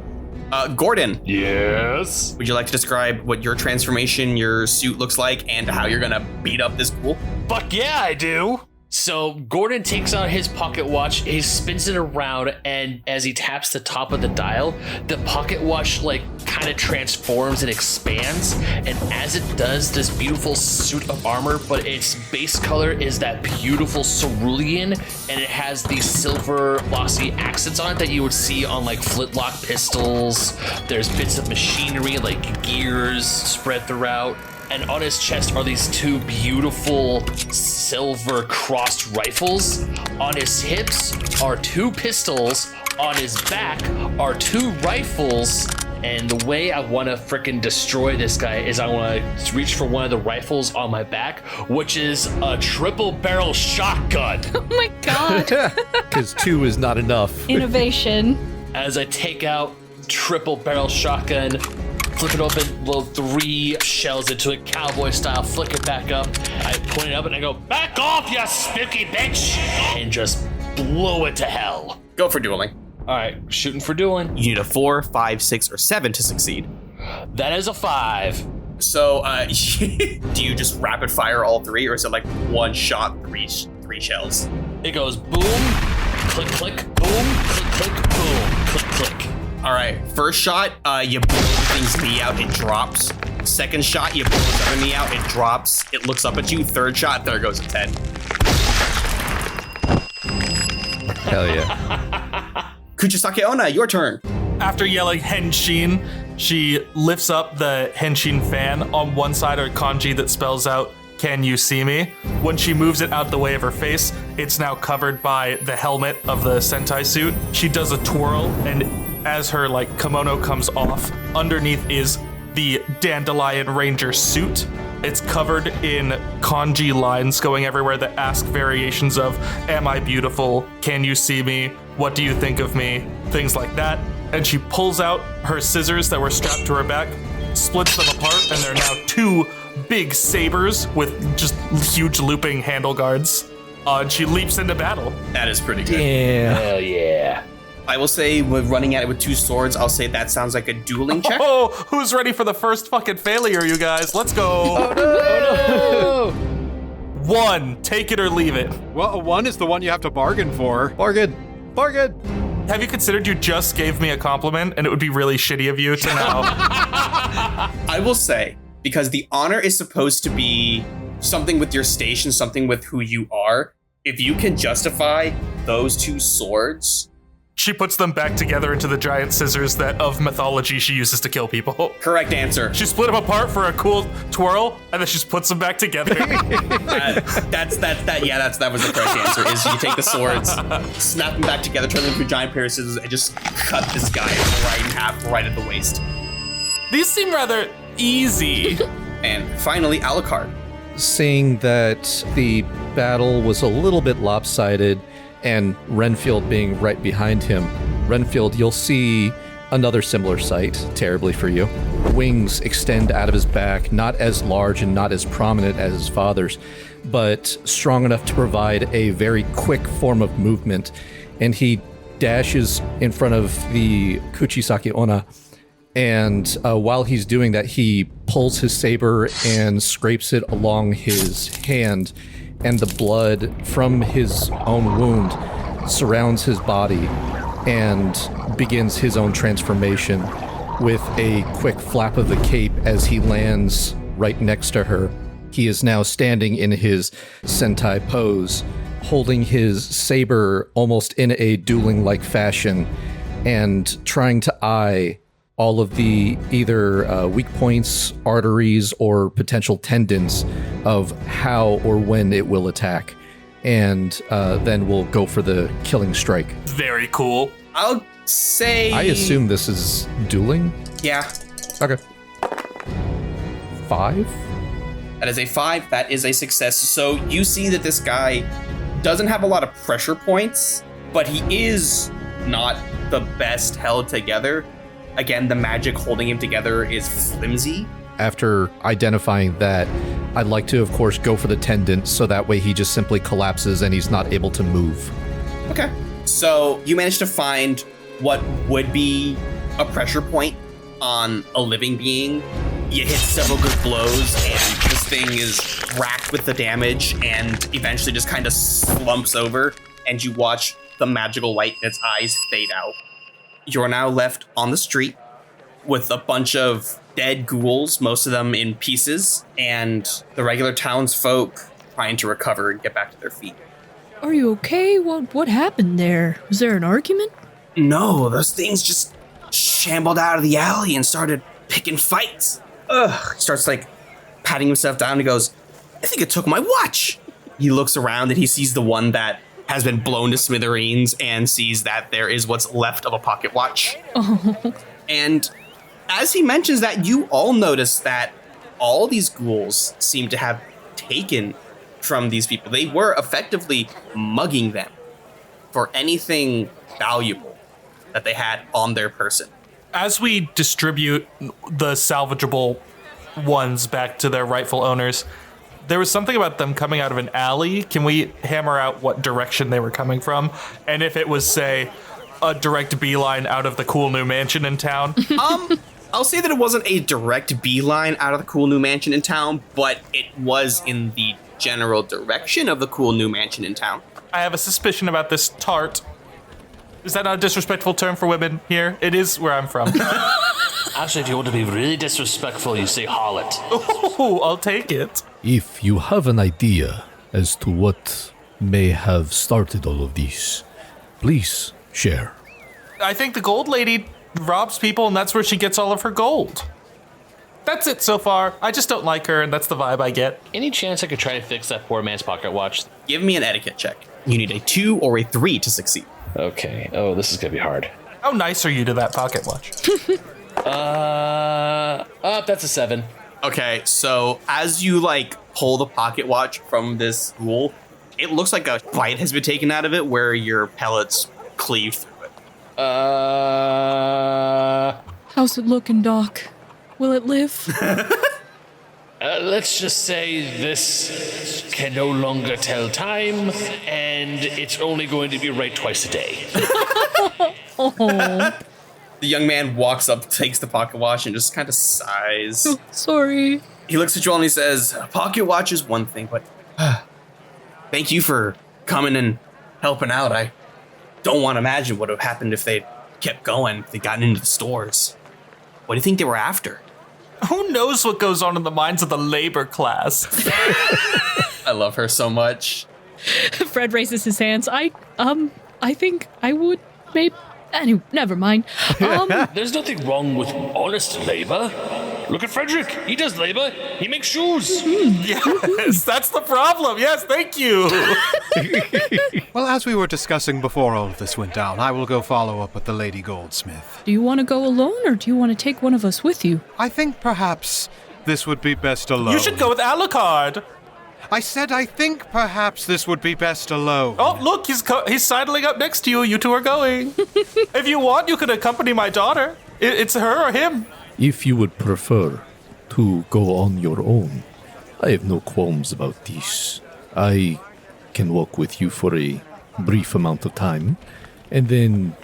Gordon, Yes. would you like to describe what your transformation, your suit looks like, and how you're gonna beat up this ghoul? Fuck yeah, I do. So Gordon takes out his pocket watch, he spins it around, and as he taps the top of the dial, the pocket watch kind of transforms and expands. And as it does, this beautiful suit of armor, but its base color is that beautiful cerulean, and it has these silver glossy accents on it that you would see on flintlock pistols. There's bits of machinery like gears spread throughout. And on his chest are these 2 beautiful silver crossed rifles. On his hips are 2 pistols. On his back are 2 rifles. And the way I want to frickin' destroy this guy is I want to reach for one of the rifles on my back, which is a triple barrel shotgun. Oh my god. Because 2 is not enough. Innovation. As I take out triple barrel shotgun, flip it open, load 3 shells into it, cowboy style, flick it back up. I point it up and I go, "Back off, you spooky bitch!" And just blow it to hell. Go for dueling. All right, shooting for dueling. You need a 4, 5, 6, or 7 to succeed. That is a 5. So, do you just rapid fire all 3, or is it one shot, 3 shells? It goes boom, click, click, boom, click, click, boom, click, click. All right, first shot, you blow the thing's knee out, it drops. Second shot, you blow its other knee out, it drops. It looks up at you. Third shot, there goes its head. Hell yeah. Kuchisake-Onna, your turn. After yelling Henshin, she lifts up the Henshin fan. On one side are kanji that spells out, "Can you see me?" When she moves it out the way of her face, it's now covered by the helmet of the Sentai suit. She does a twirl, and as her kimono comes off, underneath is the Dandelion Ranger suit. It's covered in kanji lines going everywhere that ask variations of, "Am I beautiful? Can you see me? What do you think of me?" Things like that. And she pulls out her scissors that were strapped to her back, splits them apart, and they're now 2 big sabers with just huge looping handle guards. And she leaps into battle. That is pretty good. Hell yeah. I will say, with running at it with 2 swords, I'll say that sounds like a dueling check. Oh, who's ready for the first fucking failure, you guys? Let's go. Oh 1, take it or leave it. Well, a 1 is the one you have to bargain for. Bargain. Bargain. Have you considered you just gave me a compliment and it would be really shitty of you to now? I will say, because the honor is supposed to be something with your station, something with who you are, if you can justify those two swords... She puts them back together into the giant scissors that of mythology she uses to kill people. Correct answer. She split them apart for a cool twirl, and then she just puts them back together. That was the correct answer, is you take the swords, snap them back together, turn them into a giant pair of scissors, and just cut this guy right in half, right at the waist. These seem rather easy. And finally, Alucard. Seeing that the battle was a little bit lopsided, and Renfield being right behind him, Renfield, you'll see another similar sight, terribly for you. Wings extend out of his back, not as large and not as prominent as his father's, but strong enough to provide a very quick form of movement. And he dashes in front of the Kuchisake-Onna, and while he's doing that, he pulls his saber and scrapes it along his hand, and the blood from his own wound surrounds his body and begins his own transformation with a quick flap of the cape as he lands right next to her. He is now standing in his sentai pose, holding his saber almost in a dueling-like fashion and trying to eye all of the either weak points, arteries, or potential tendons of how or when it will attack. And then we'll go for the killing strike. Very cool. I'll say... I assume this is dueling? Yeah. Okay. 5? That is a 5. That is a success. So you see that this guy doesn't have a lot of pressure points, but he is not the best held together. Again, the magic holding him together is flimsy. After identifying that, I'd like to, of course, go for the tendon, so that way he just simply collapses and he's not able to move. Okay. So you managed to find what would be a pressure point on a living being. You hit several good blows, and this thing is racked with the damage and eventually just kind of slumps over, and you watch the magical light in its eyes fade out. You're now left on the street with a bunch of dead ghouls, most of them in pieces, and the regular townsfolk trying to recover and get back to their feet. Are you okay? What happened there? Was there an argument? No, those things just shambled out of the alley and started picking fights. He starts patting himself down and goes, I think it took my watch. He looks around and he sees the one that has been blown to smithereens and sees that there is what's left of a pocket watch. Oh. And as he mentions that, you all notice that all these ghouls seem to have taken from these people. They were effectively mugging them for anything valuable that they had on their person. As we distribute the salvageable ones back to their rightful owners, there was something about them coming out of an alley. Can we hammer out what direction they were coming from? And if it was, say, a direct beeline out of the cool new mansion in town? I'll say that it wasn't a direct beeline out of the cool new mansion in town, but it was in the general direction of the cool new mansion in town. I have a suspicion about this tart. Is that not a disrespectful term for women here? It is where I'm from. Actually, if you want to be really disrespectful, you say harlot. Oh, I'll take it. If you have an idea as to what may have started all of this, please share. I think the gold lady robs people, and that's where she gets all of her gold. That's it so far. I just don't like her, and that's the vibe I get. Any chance I could try to fix that poor man's pocket watch? Give me an etiquette check. You need a 2 or a 3 to succeed. Okay. Oh, this is gonna be hard. How nice are you to that pocket watch? That's a 7. Okay, so as you pull the pocket watch from this ghoul, it looks like a bite has been taken out of it where your pellets cleave through it. How's it looking, Doc? Will it live? Let's just say this can no longer tell time, and it's only going to be right twice a day. Oh. The young man walks up, takes the pocket watch, and just kind of sighs. Sorry. He looks at you all and he says, a pocket watch is one thing, but thank you for coming and helping out. I don't want to imagine what would have happened if they kept going, if they got into the stores. What do you think they were after? Who knows what goes on in the minds of the labor class? I love her so much. Fred raises his hands. I think I would maybe. Anyway, never mind. There's nothing wrong with honest labor. Look at Frederick. He does labor. He makes shoes. Yes, that's the problem. Yes, thank you. Well, as we were discussing before all of this went down, I will go follow up with the Lady Goldsmith. Do you want to go alone, or do you want to take one of us with you? I think perhaps this would be best alone. You should go with Alucard. I said I think perhaps this would be best alone. Oh, look, he's sidling up next to you. You two are going. If you want, you could accompany my daughter. It's her or him. If you would prefer to go on your own, I have no qualms about this. I can walk with you for a brief amount of time, and then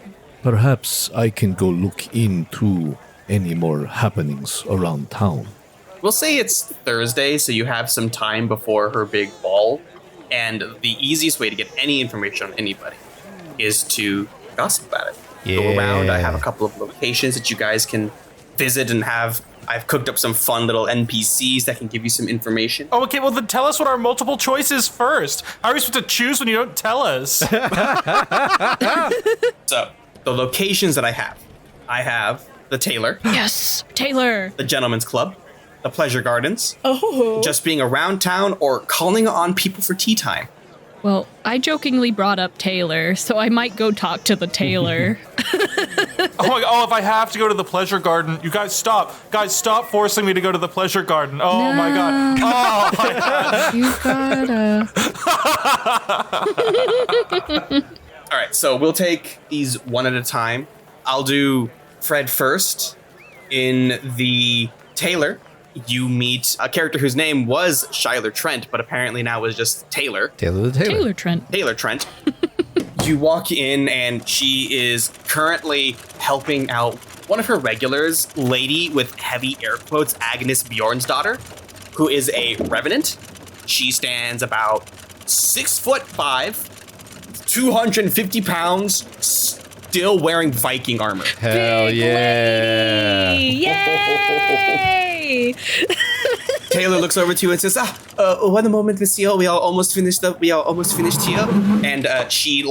perhaps I can go look into any more happenings around town. We'll say it's Thursday, so you have some time before her big ball. And the easiest way to get any information on anybody is to gossip about it. Go around. I have a couple of locations that you guys can visit and have. I've cooked up some fun little NPCs that can give you some information. Oh, okay, well then tell us what our multiple choice is first. How are we supposed to choose when you don't tell us? So, the locations that I have the Tailor. Yes, Taylor. The Gentleman's Club. The Pleasure Gardens. Oh. Just being around town or calling on people for tea time. Well, I jokingly brought up Taylor, so I might go talk to the tailor. Oh, if I have to go to the pleasure garden, you guys stop. Guys, stop forcing me to go to the pleasure garden. Oh, my God. Oh, my God. You gotta. All right, so we'll take these one at a time. I'll do Fred first. In the Tailor, you meet a character whose name was Shyler Trent, but apparently now is just Taylor. Taylor the Taylor. Taylor Trent. Taylor Trent. You walk in and she is currently helping out one of her regulars, lady with heavy air quotes, Agnes Bjornsdottir, who is a revenant. She stands about 6'5", 250 pounds, still wearing Viking armor. Hell Big yeah. lady. Yay! Taylor looks over to you and says, one moment, monsieur, we are almost finished here. And she,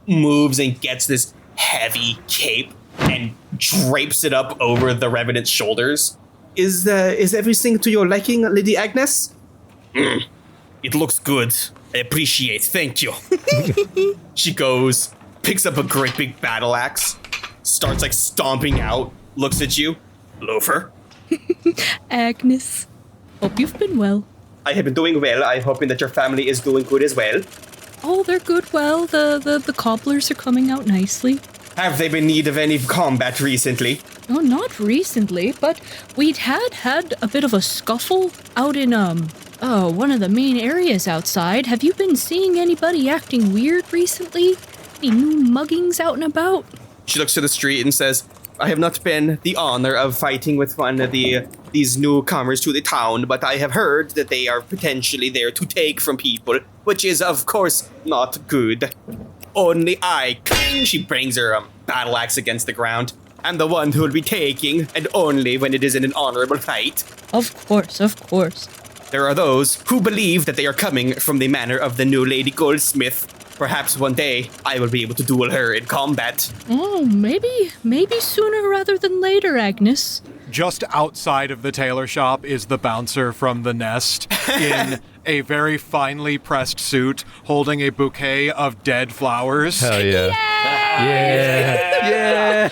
moves and gets this heavy cape and drapes it up over the Revenant's shoulders. Is everything to your liking, Lady Agnes? It looks good. I appreciate. Thank you. She goes, picks up a great big battle axe, starts, stomping out, looks at you. Loafer. Agnes, hope you've been well. I have been doing well. I'm hoping that your family is doing good as well. Oh, they're good. Well, the cobblers are coming out nicely. Have they been in need of any combat recently? Oh, not recently, but we'd had a bit of a scuffle out in, one of the main areas outside. Have you been seeing anybody acting weird recently? Any new muggings out and about? She looks to the street and says, I have not been the honor of fighting with one of these newcomers to the town, but I have heard that they are potentially there to take from people, which is, of course, not good. Only I, cling, she brings her battle axe against the ground. I'm the one who will be taking, and only when it is in an honorable fight. Of course, of course. There are those who believe that they are coming from the manor of the new Lady Goldsmith. Perhaps one day I will be able to duel her in combat. Oh, maybe sooner rather than later, Agnes. Just outside of the tailor shop is the bouncer from the nest in a very finely pressed suit holding a bouquet of dead flowers. Hell yeah.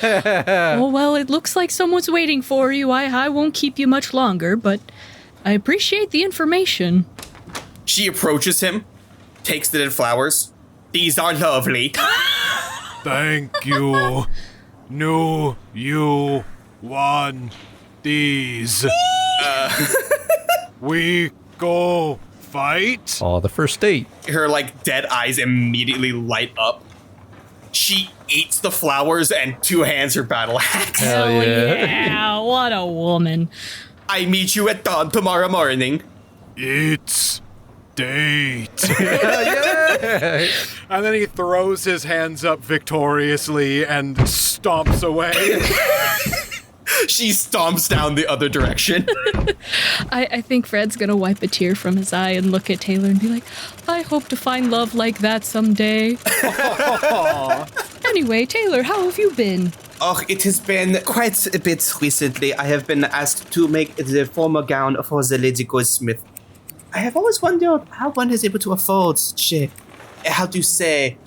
Yeah. Oh, well, it looks like someone's waiting for you. I won't keep you much longer, but I appreciate the information. She approaches him, takes the dead flowers. These are lovely. Thank you. No, you won these. We go fight? Oh, the first date. Her, dead eyes immediately light up. She eats the flowers and two-hands her battle axe. Hell yeah. Yeah, what a woman. I meet you at dawn tomorrow morning. It's date. And then he throws his hands up victoriously and stomps away. She stomps down the other direction. I think Fred's gonna wipe a tear from his eye and look at Taylor and be like, I hope to find love like that someday. Anyway, Taylor, how have you been? Oh, it has been quite a bit recently. I have been asked to make the formal gown for the Lady Goldsmith. I have always wondered how one is able to afford such how to say,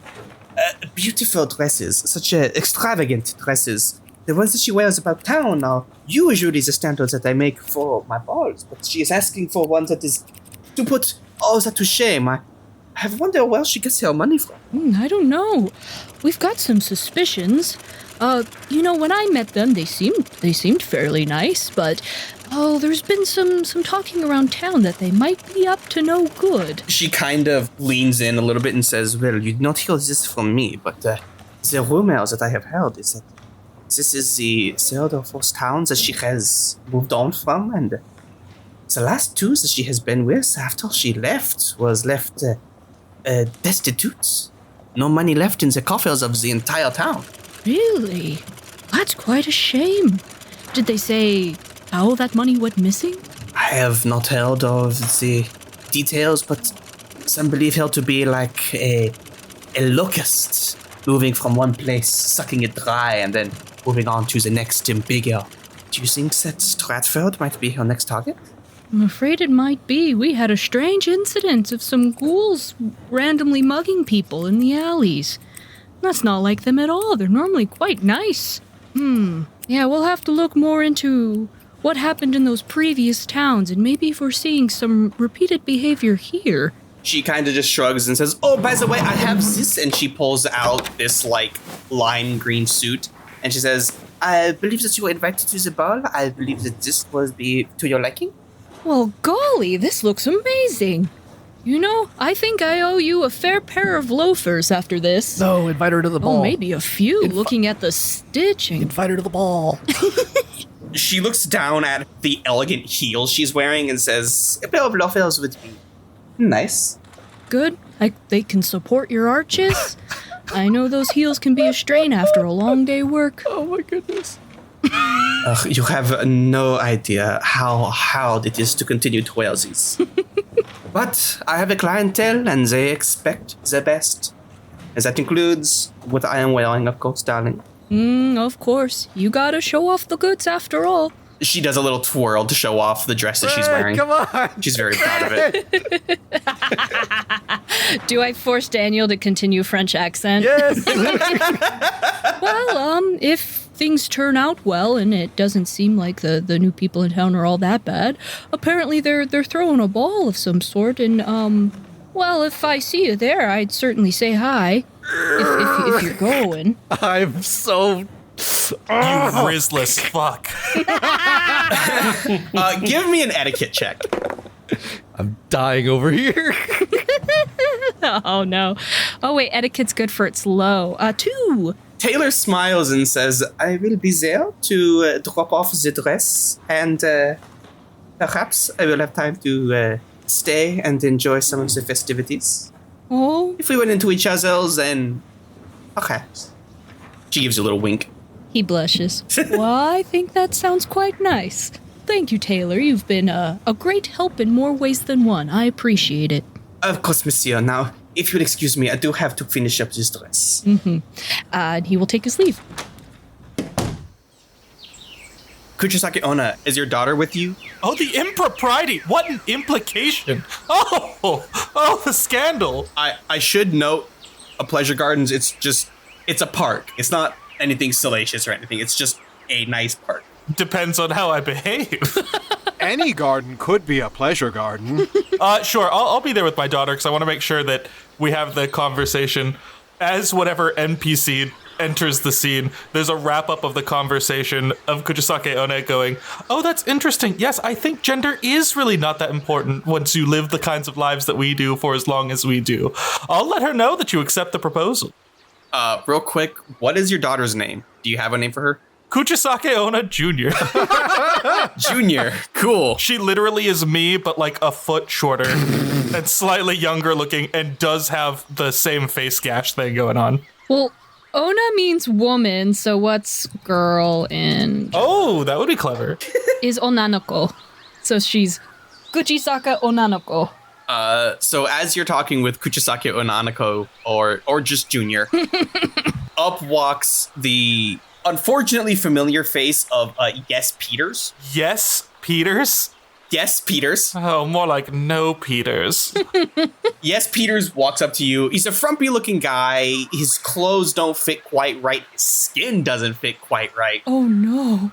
beautiful dresses, such extravagant dresses. The ones that she wears about town are usually the standards that I make for my balls, but she is asking for one that is to put all that to shame. I have wondered where she gets her money from. I don't know. We've got some suspicions. When I met them, they seemed fairly nice, but there's been some talking around town that they might be up to no good. She kind of leans in a little bit and says, well, you did not hear this from me, but the rumors that I have heard is that this is the third or fourth town that she has moved on from, and the last two that she has been with after she left was left destitute. No money left in the coffers of the entire town. Really? That's quite a shame. Did they say how that money went missing? I have not heard of the details, but some believe her to be like a locust, moving from one place, sucking it dry, and then moving on to the next and bigger. Do you think that Stratford might be her next target? I'm afraid it might be. We had a strange incident of some ghouls randomly mugging people in the alleys. That's not like them at all. They're normally quite nice. Yeah, we'll have to look more into what happened in those previous towns, and maybe if we're seeing some repeated behavior here. She kind of just shrugs and says, oh, by the way, I have this, and she pulls out this, lime green suit, and she says, I believe that you were invited to the ball. I believe that this was be to your liking. Well, golly, this looks amazing. I think I owe you a fair pair of loafers after this. No, invite her to the ball. Oh, maybe a few, looking at the stitching. Invite her to the ball. She looks down at the elegant heels she's wearing and says, a pair of loafers would be nice. Good. They can support your arches. I know those heels can be a strain after a long day work. Oh my goodness. You have no idea how hard it is to continue to wear these. But I have a clientele and they expect the best. And that includes what I am wearing, of course, darling. Of course. You gotta show off the goods after all. She does a little twirl to show off the dresses she's wearing. Come on. She's very proud of it. Do I force Daniel to continue French accent? Yes. Well, if things turn out well and it doesn't seem like the new people in town are all that bad, apparently they're throwing a ball of some sort, and well, if I see you there, I'd certainly say hi. If you're going. I'm so... You gristless fuck. Give me an etiquette check. I'm dying over here. Oh, no. Oh, wait, etiquette's good for it's low. 2. Taylor smiles and says, I will be there to drop off the dress, and perhaps I will have time to stay and enjoy some of the festivities. Oh. If we went into each other's, then perhaps. She gives you a little wink. He blushes. Well, I think that sounds quite nice. Thank you, Taylor. You've been a great help in more ways than one. I appreciate it. Of course, monsieur. Now, if you'll excuse me, I do have to finish up this dress. And he will take his leave. Kuchisake-Onna, is your daughter with you? Oh, the impropriety. What an implication. Oh, the scandal. I should note, a pleasure gardens, it's a park. It's not anything salacious or anything. It's just a nice park. Depends on how I behave. Any garden could be a pleasure garden. Sure, I'll be there with my daughter because I want to make sure that we have the conversation. As whatever NPC enters the scene, there's a wrap-up of the conversation of Kuchisake-Onna going, oh, that's interesting. Yes, I think gender is really not that important once you live the kinds of lives that we do for as long as we do. I'll let her know that you accept the proposal. Real quick, what is your daughter's name? Do you have a name for her? Kuchisake-Onna Jr. Junior, cool. She literally is me, but like a foot shorter and slightly younger looking, and does have the same face gash thing going on. Well, Onna means woman, so what's girl in? Oh, that would be clever. Is onanoko. So she's Kuchisake Onanoko. So as you're talking with Kuchisake-Onna or just Junior, up walks the unfortunately familiar face of Yes Peters. Yes, Peters? Yes Peters. Oh, more like no Peters. Yes Peters walks up to you. He's a frumpy looking guy. His clothes don't fit quite right. His skin doesn't fit quite right. Oh no.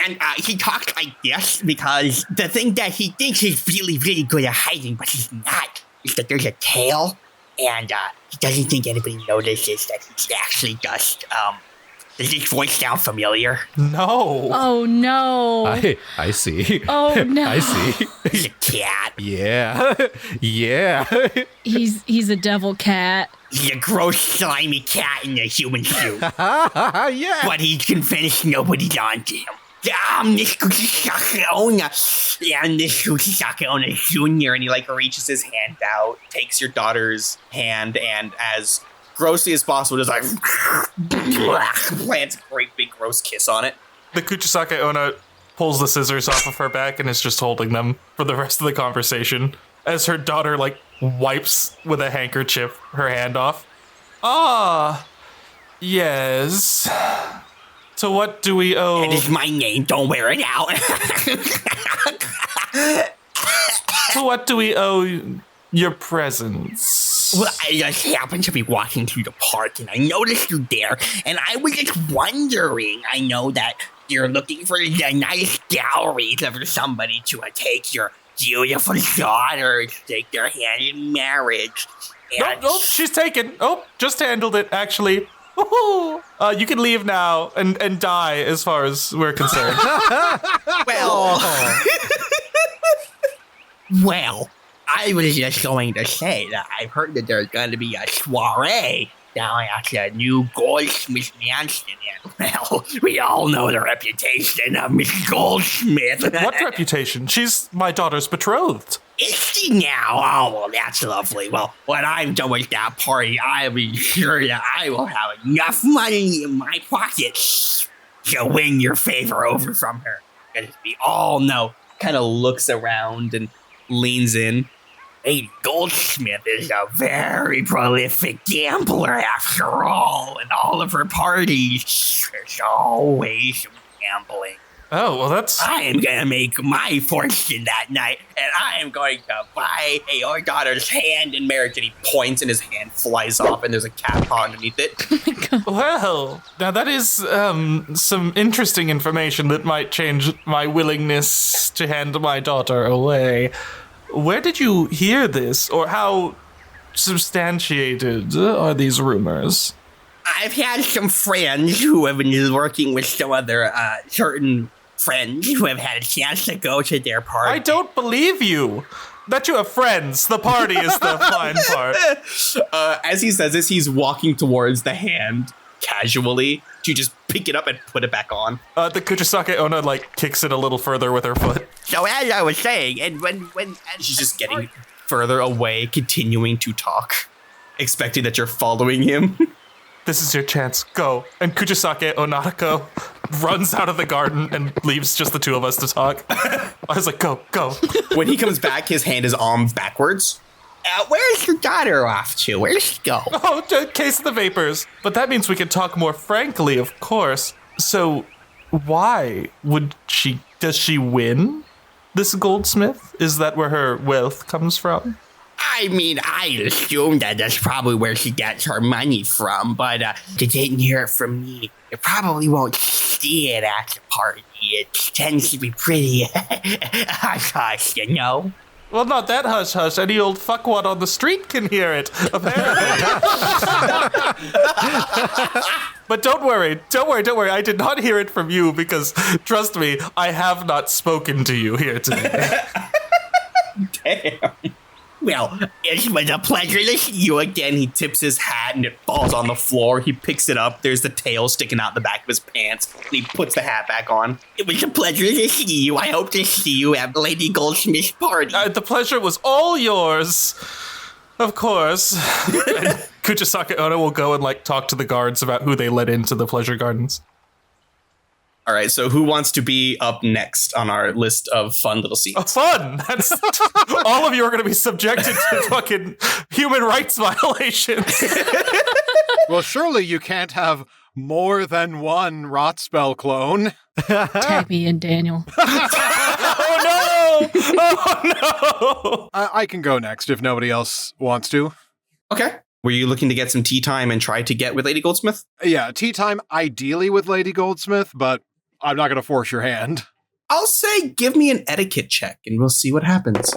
And he talks like this because the thing that he thinks he's really, really good at hiding, but he's not, is that there's a tail, and he doesn't think anybody notices that he's actually just, does his voice sound familiar? No. Oh no. I see. Oh no. I see. He's a cat. Yeah. Yeah. He's a devil cat. He's a gross, slimy cat in a human suit. Yeah. But he's convinced nobody's onto him. This Kuchisake-Onna. And this Kuchisake-Onna Jr. And he like reaches his hand out, takes your daughter's hand, and as grossly as possible, just like plants a great big gross kiss on it. The Kuchisake-Onna pulls the scissors off of her back and is just holding them for the rest of the conversation as her daughter like wipes with a handkerchief her hand off. Ah, yes. So what do we owe? It is my name, don't wear it out. So what do we owe your presence? Well, I just happened to be walking through the park and I noticed you there, and I was just wondering, I know that you're looking for a nice gallery for somebody to take your beautiful daughter to take their hand in marriage. And Nope, she's taken. Oh, just handled it, actually. Woohoo! You can leave now and die as far as we're concerned. Well, well, I was just going to say that I've heard that there's going to be a soiree down at the new Goldsmith Mansion, and well, we all know the reputation of Miss Goldsmith. What reputation? She's my daughter's betrothed. Is she now? Oh, well, that's lovely. Well, when I'm done with that party, I'll be sure that I will have enough money in my pocket to win your favor over from her. Because we all know. Kind of looks around and leans in. Lady Goldsmith is a very prolific gambler after all. In all of her parties, there's always some gambling. Oh, well, that's... I am going to make my fortune that night, and I am going to buy your daughter's hand in marriage. And he points and his hand flies off and there's a cat paw underneath it. Well, now that is some interesting information that might change my willingness to hand my daughter away. Where did you hear this, or how substantiated are these rumors? I've had some friends who have been working with some other certain friends who have had a chance to go to their party. I don't believe you. That you have friends. The party is the fine part. As he says this, he's walking towards the hand casually to just pick it up and put it back on. The Kuchisake-Onna like kicks it a little further with her foot. So as I was saying, and when She's just getting further away, continuing to talk, expecting that you're following him. This is your chance. Go. And Kuchisake-Onna runs out of the garden and leaves just the two of us to talk. I was like, go. When he comes back, his hand is armed backwards. where's your daughter off to? Where'd she go? Oh, case of the vapors. But that means we can talk more frankly, of course. So why would she... Does she win this goldsmith? Is that where her wealth comes from? I mean, I assume that that's probably where she gets her money from, but you didn't hear it from me. You probably won't see it at the party. It tends to be pretty hush-hush, you know? Well, not that hush-hush. Any old fuckwad on the street can hear it, apparently. But don't worry. I did not hear it from you because, trust me, I have not spoken to you here today. Damn. Well, it was a pleasure to see you again. He tips his hat and it falls on the floor. He picks it up. There's the tail sticking out the back of his pants. And he puts the hat back on. It was a pleasure to see you. I hope to see you at Lady Goldsmith's party. The pleasure was all yours. Of course. And Kuchisake-Onna will go and talk to the guards about who they let into the pleasure gardens. All right, so who wants to be up next on our list of fun little scenes? Oh, fun! That's all of you are going to be subjected to fucking human rights violations. Well, surely you can't have more than one rot spell clone. Tag me in, Daniel. Oh no! Oh no! I can go next if nobody else wants to. Okay. Were you looking to get some tea time and try to get with Lady Goldsmith? Yeah, tea time ideally with Lady Goldsmith, but I'm not going to force your hand. I'll say give me an etiquette check and we'll see what happens.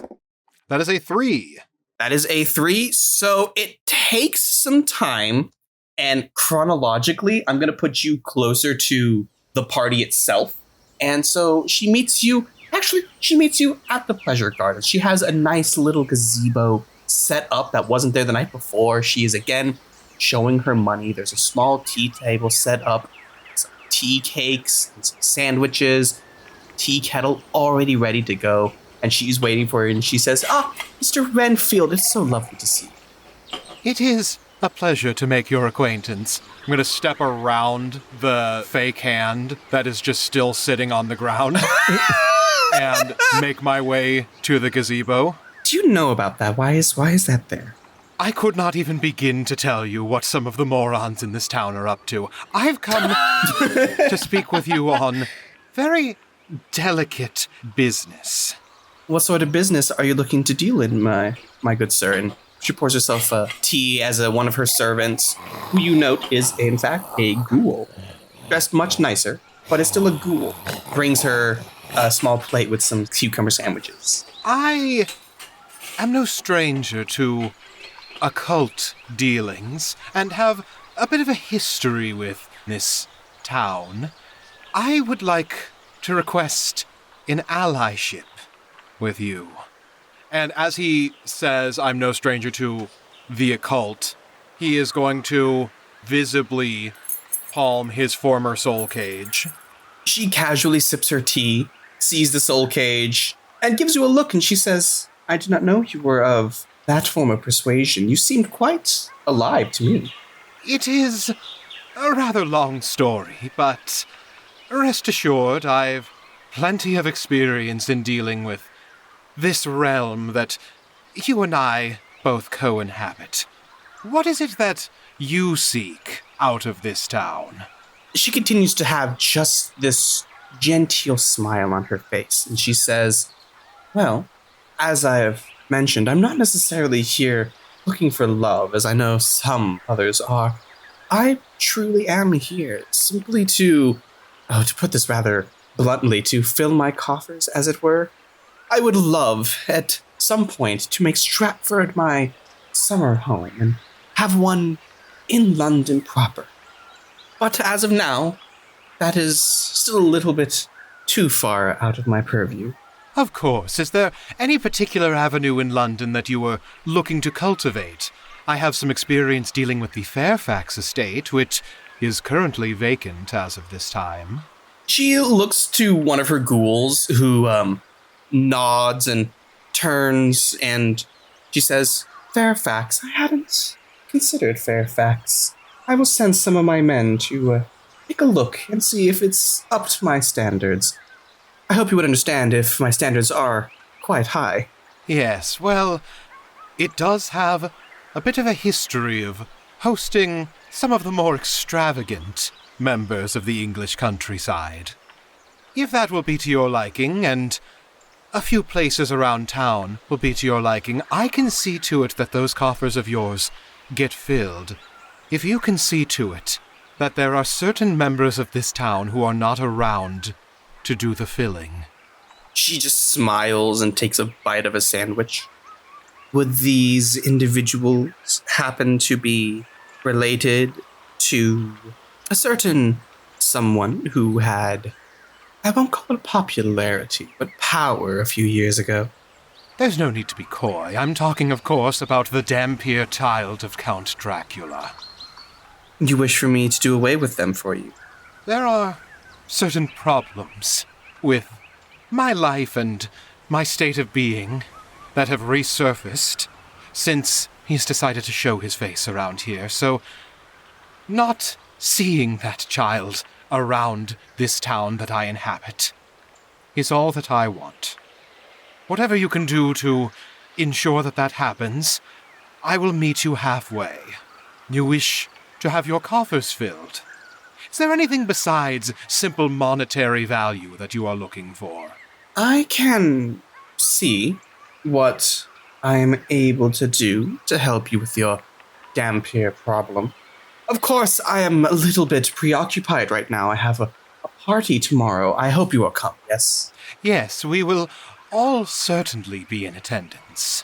That is a 3. That is a 3. So it takes some time. And chronologically, I'm going to put you closer to the party itself. And so she meets you at the pleasure garden. She has a nice little gazebo set up that wasn't there the night before. She is again showing her money. There's a small tea table set up, some tea cakes, and some sandwiches, tea kettle already ready to go. And she's waiting for her and she says, Mr. Renfield, it's so lovely to see you. It is a pleasure to make your acquaintance. I'm going to step around the fake hand that is just still sitting on the ground and make my way to the gazebo. Do you know about that? Why is that there? I could not even begin to tell you what some of the morons in this town are up to. I've come to speak with you on very delicate business. What sort of business are you looking to deal in, my good sir? And she pours herself tea as one of her servants, who you note is, in fact, a ghoul. Dressed much nicer, but is still a ghoul. Brings her a small plate with some cucumber sandwiches. I am no stranger to occult dealings and have a bit of a history with this town. I would like to request an allyship with you. And as he says, I'm no stranger to the occult, he is going to visibly palm his former soul cage. She casually sips her tea, sees the soul cage, and gives you a look, and she says, I did not know you were of that form of persuasion. You seemed quite alive to me. It is a rather long story, but rest assured I've plenty of experience in dealing with this realm that you and I both co-inhabit. What is it that you seek out of this town? She continues to have just this genteel smile on her face, and she says, well, as I have mentioned, I'm not necessarily here looking for love, as I know some others are. I truly am here simply to put this rather bluntly, to fill my coffers, as it were. I would love, at some point, to make Stratford my summer home and have one in London proper. But as of now, that is still a little bit too far out of my purview. Of course. Is there any particular avenue in London that you were looking to cultivate? I have some experience dealing with the Fairfax estate, which is currently vacant as of this time. She looks to one of her ghouls, who nods and turns, and she says, Fairfax? I hadn't considered Fairfax. I will send some of my men to take a look and see if it's up to my standards. I hope you would understand if my standards are quite high. Yes, well, it does have a bit of a history of hosting some of the more extravagant members of the English countryside. If that will be to your liking, and a few places around town will be to your liking, I can see to it that those coffers of yours get filled. If you can see to it that there are certain members of this town who are not around to do the filling. She just smiles and takes a bite of a sandwich. Would these individuals happen to be related to a certain someone who had, I won't call it popularity, but power a few years ago? There's no need to be coy. I'm talking, of course, about the Dampier child of Count Dracula. You wish for me to do away with them for you? There are certain problems with my life and my state of being that have resurfaced since he's decided to show his face around here, so not seeing that child around this town that I inhabit is all that I want. Whatever you can do to ensure that that happens, I will meet you halfway. You wish to have your coffers filled. Is there anything besides simple monetary value that you are looking for? I can see what I am able to do to help you with your Dampier problem. Of course, I am a little bit preoccupied right now. I have a party tomorrow. I hope you will come, yes? Yes, we will all certainly be in attendance.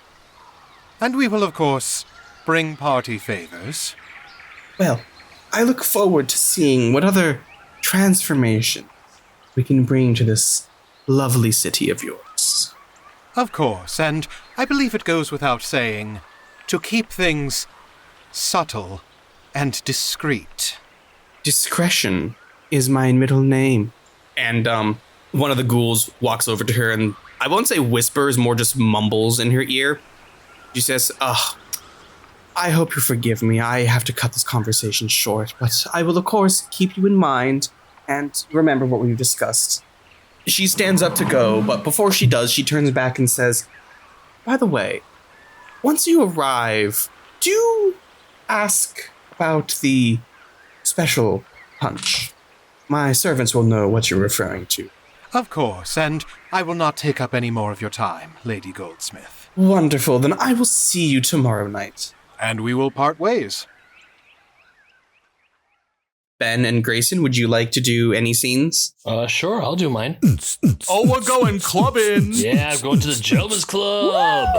And we will, of course, bring party favors. Well, I look forward to seeing what other transformation we can bring to this lovely city of yours. Of course, and I believe it goes without saying, to keep things subtle and discreet. Discretion is my middle name. And one of the ghouls walks over to her and I won't say whispers, more just mumbles in her ear. She says, I hope you forgive me. I have to cut this conversation short, but I will, of course, keep you in mind and remember what we've discussed. She stands up to go, but before she does, she turns back and says, by the way, once you arrive, do ask about the special punch. My servants will know what you're referring to. Of course, and I will not take up any more of your time, Lady Goldsmith. Wonderful, then I will see you tomorrow night. And we will part ways. Ben and Grayson, would you like to do any scenes? Sure, I'll do mine. Oh, we're going clubbing. Yeah, I'm going to the Gentleman's Club.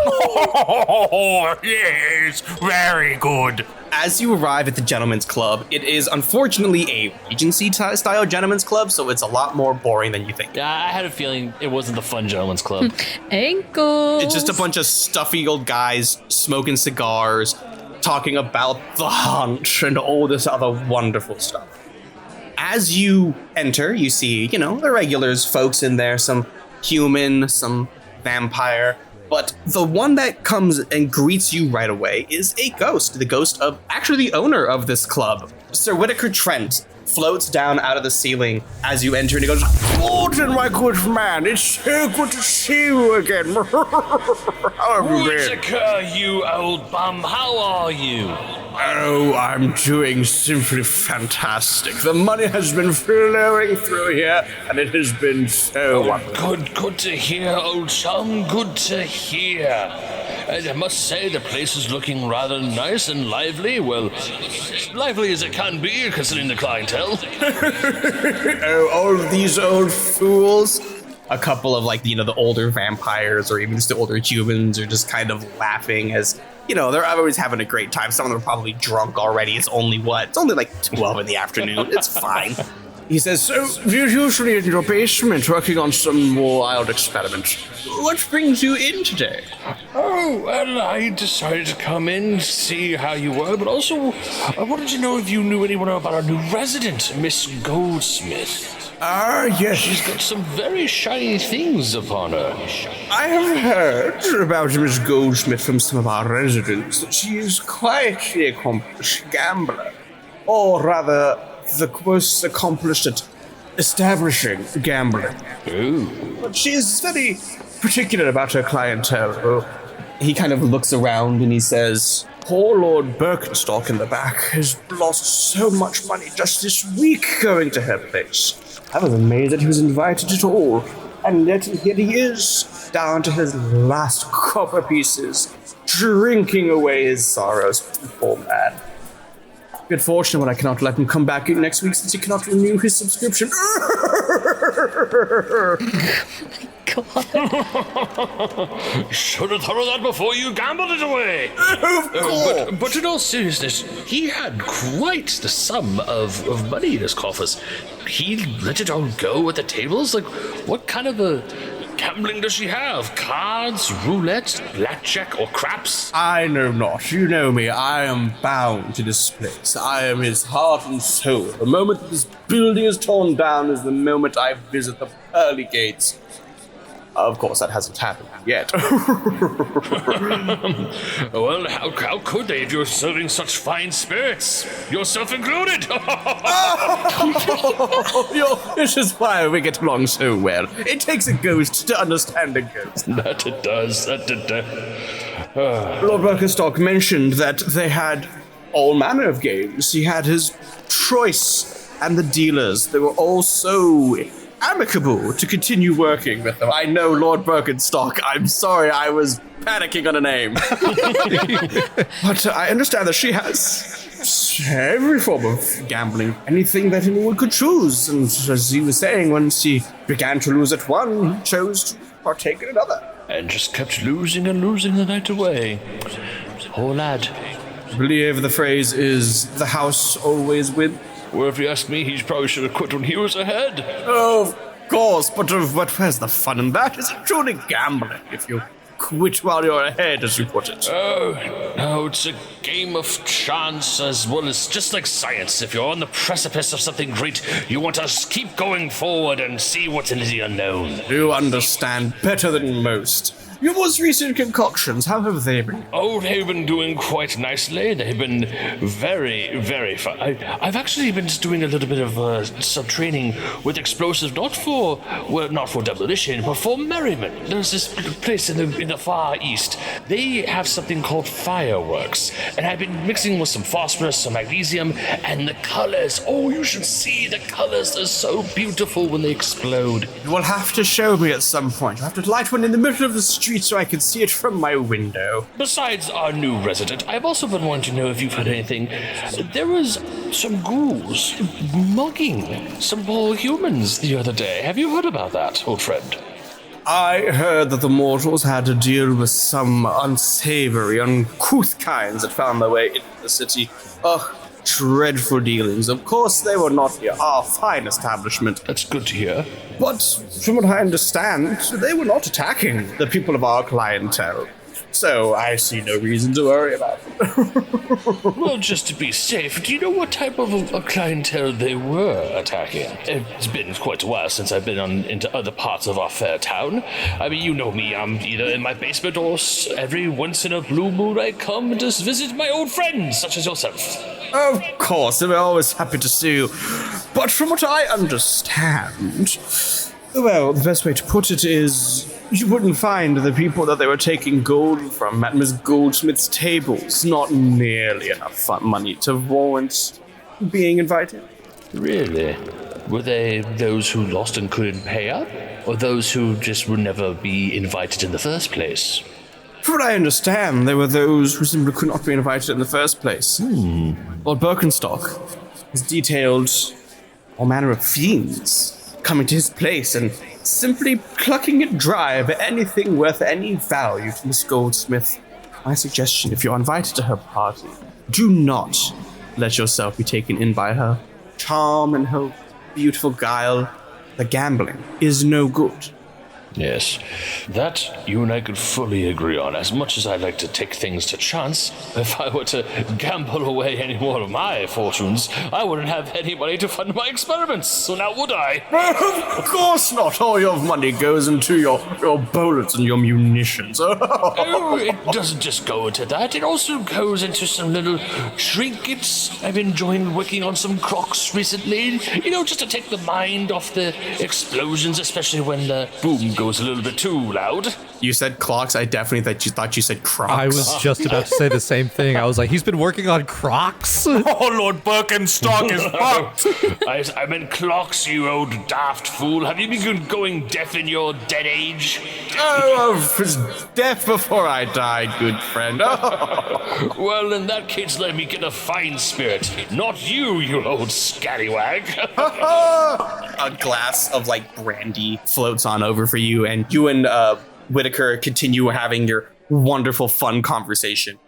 Oh, yes, very good. As you arrive at the Gentleman's Club, it is unfortunately a Regency style Gentleman's Club, so it's a lot more boring than you think. Yeah, I had a feeling it wasn't the fun Gentleman's Club. Ankles. It's just a bunch of stuffy old guys smoking cigars, talking about the hunt and all this other wonderful stuff. As you enter, you see, the regulars, folks in there, some human, some vampire. But the one that comes and greets you right away is a ghost, the ghost of actually the owner of this club. Sir Whitaker Trent floats down out of the ceiling as you enter and he goes, Gordon, my good man, it's so good to see you again. How have you been? Whitaker, you old bum, how are you? Oh, I'm doing simply fantastic. The money has been flowing through here, and it has been so wonderful. Good to hear, old chum, good to hear. And I must say the place is looking rather nice and lively. Well, as lively as it can be, considering the clientele. Oh, all of these old fools. A couple of, the older vampires or even just the older humans are just kind of laughing as, they're always having a great time. Some of them are probably drunk already. It's only 12 in the afternoon. It's fine. He says, so you're usually in your basement working on some wild experiment. What brings you in today? Oh, well, I decided to come in, see how you were, but also I wanted to know if you knew anyone about our new resident, Miss Goldsmith. Ah, yes. She's got some very shiny things upon her. I have heard about Miss Goldsmith from some of our residents that she is quite the accomplished gambler. Or rather, the most accomplished at establishing gambling. Ooh. But she is very particular about her clientele. He kind of looks around and he says, poor Lord Birkenstock in the back has lost so much money just this week going to her place. I was amazed that he was invited at all. And yet here he is, down to his last copper pieces, drinking away his sorrows. Poor man. Good fortune when I cannot let him come back next week since he cannot renew his subscription. God. Should have thought of that before you gambled it away. But in all seriousness, he had quite the sum of money in his coffers. He let it all go at the tables? What kind of a gambling does she have? Cards, roulette, blackjack, or craps? I know not. You know me. I am bound to this place. I am his heart and soul. The moment that this building is torn down is the moment I visit the pearly gates. Of course, that hasn't happened yet. Well, how could they if you're serving such fine spirits? Yourself included! This is why we get along so well. It takes a ghost to understand a ghost. That it does. Lord Birkenstock mentioned that they had all manner of games. He had his choice and the dealers. They were all so amicable to continue working with them. I know Lord Birkenstock. I'm sorry, I was panicking on a name. But I understand that she has every form of gambling, anything that anyone could choose. And as he was saying, when she began to lose at one, he chose to partake in another. And just kept losing and losing the night away. Poor lad. I believe the phrase is, the house always wins. Well, if you ask me, he probably should have quit when he was ahead. Oh, of course, but where's the fun in that? Is it truly gambling if you quit while you're ahead, as you put it? Oh, no, it's a game of chance as well as just like science. If you're on the precipice of something great, you want to keep going forward and see what's in the unknown. You understand better than most. Your most recent concoctions, how have they been? Oh, they've been doing quite nicely. They've been very, very fun. I've actually been just doing a little bit of some training with explosives, not for demolition, but for merriment. There's this place in the far east. They have something called fireworks, and I've been mixing with some phosphorus, some magnesium, and the colors. Oh, you should see the colors. They're so beautiful when they explode. You will have to show me at some point. You'll have to light one in the middle of the street so I can see it from my window. Besides our new resident, I've also been wanting to know if you've heard anything. There was some ghouls mugging some poor humans the other day. Have you heard about that, old friend? I heard that the mortals had to deal with some unsavory, uncouth kinds that found their way into the city. Ugh, dreadful dealings. Of course, they were not our fine establishment. That's good to hear. But from what I understand, they were not attacking the people of our clientele. So I see no reason to worry about it. Well, just to be safe, do you know what type of a clientele they were attacking? It's been quite a while since I've been into other parts of our fair town. I mean, you know me, I'm either in my basement or every once in a blue moon I come and just visit my old friends, such as yourself. Of course, we're always happy to see you. But from what I understand, well, the best way to put it is you wouldn't find the people that they were taking gold from at Miss Goldsmith's tables not nearly enough money to warrant being invited. Really? Were they those who lost and couldn't pay up? Or those who just would never be invited in the first place? From what I understand, there were those who simply could not be invited in the first place. Lord Birkenstock has detailed all manner of fiends coming to his place and simply plucking it dry of anything worth any value to Miss Goldsmith. My suggestion, if you're invited to her party, do not let yourself be taken in by her charm and her beautiful guile. The gambling is no good. Yes, that you and I could fully agree on. As much as I like to take things to chance, if I were to gamble away any more of my fortunes, I wouldn't have any money to fund my experiments, so now would I? Of course not. All your money goes into your bullets and your munitions. Oh, it doesn't just go into that. It also goes into some little trinkets. I've been enjoying working on some crocs recently. You know, just to take the mind off the explosions, especially when the boom goes a little bit too loud. You said clocks. I definitely thought you said Crocs. I was just about to say the same thing. I was like, he's been working on Crocs? Oh, Lord Birkenstock is fucked. I meant clocks, you old daft fool. Have you been going deaf in your dead age? Oh, I was deaf before I died, good friend. Well, in that case, let me get a fine spirit. Not you, you old scallywag. A glass of, brandy floats on over for you, and you and, Whitaker continue having your wonderful, fun conversation.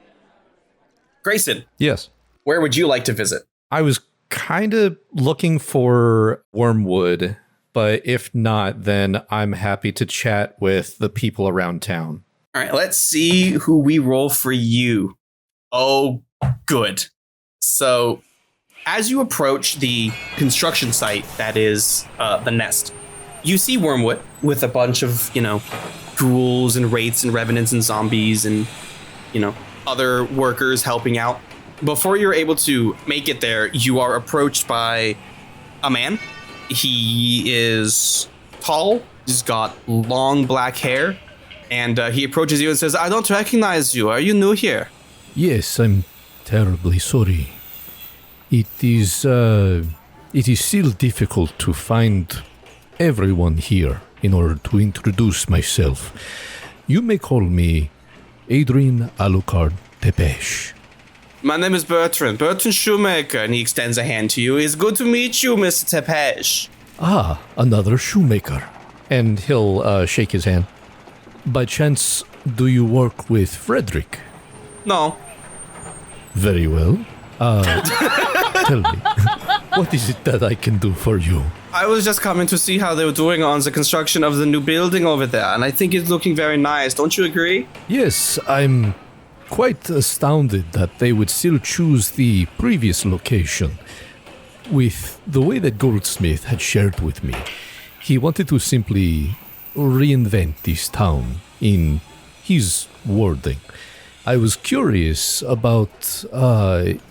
Grayson. Yes. Where would you like to visit? I was kind of looking for Wormwood but if not, then I'm happy to chat with the people around town. All right, let's see who we roll for you. Oh, good. So, as you approach the construction site that is the nest, you see Wormwood with a bunch of, ghouls and wraiths and revenants and zombies and, other workers helping out. Before you're able to make it there, you are approached by a man. He is tall. He's got long black hair. And he approaches you and says, I don't recognize you. Are you new here? Yes, I'm terribly sorry. It is still difficult to find everyone here in order to introduce myself. You may call me Adrian Alucard Tepes. My name is Bertrand Shoemaker, and he extends a hand to you. It's good to meet you, Mr. Tepes. Ah, another shoemaker. And he'll shake his hand. By chance, do you work with Frederick? No. Very well. Tell me, what is it that I can do for you? I was just coming to see how they were doing on the construction of the new building over there, and I think it's looking very nice. Don't you agree? Yes, I'm quite astounded that they would still choose the previous location. With the way that Goldsmith had shared with me, he wanted to simply reinvent this town in his wording. I was curious about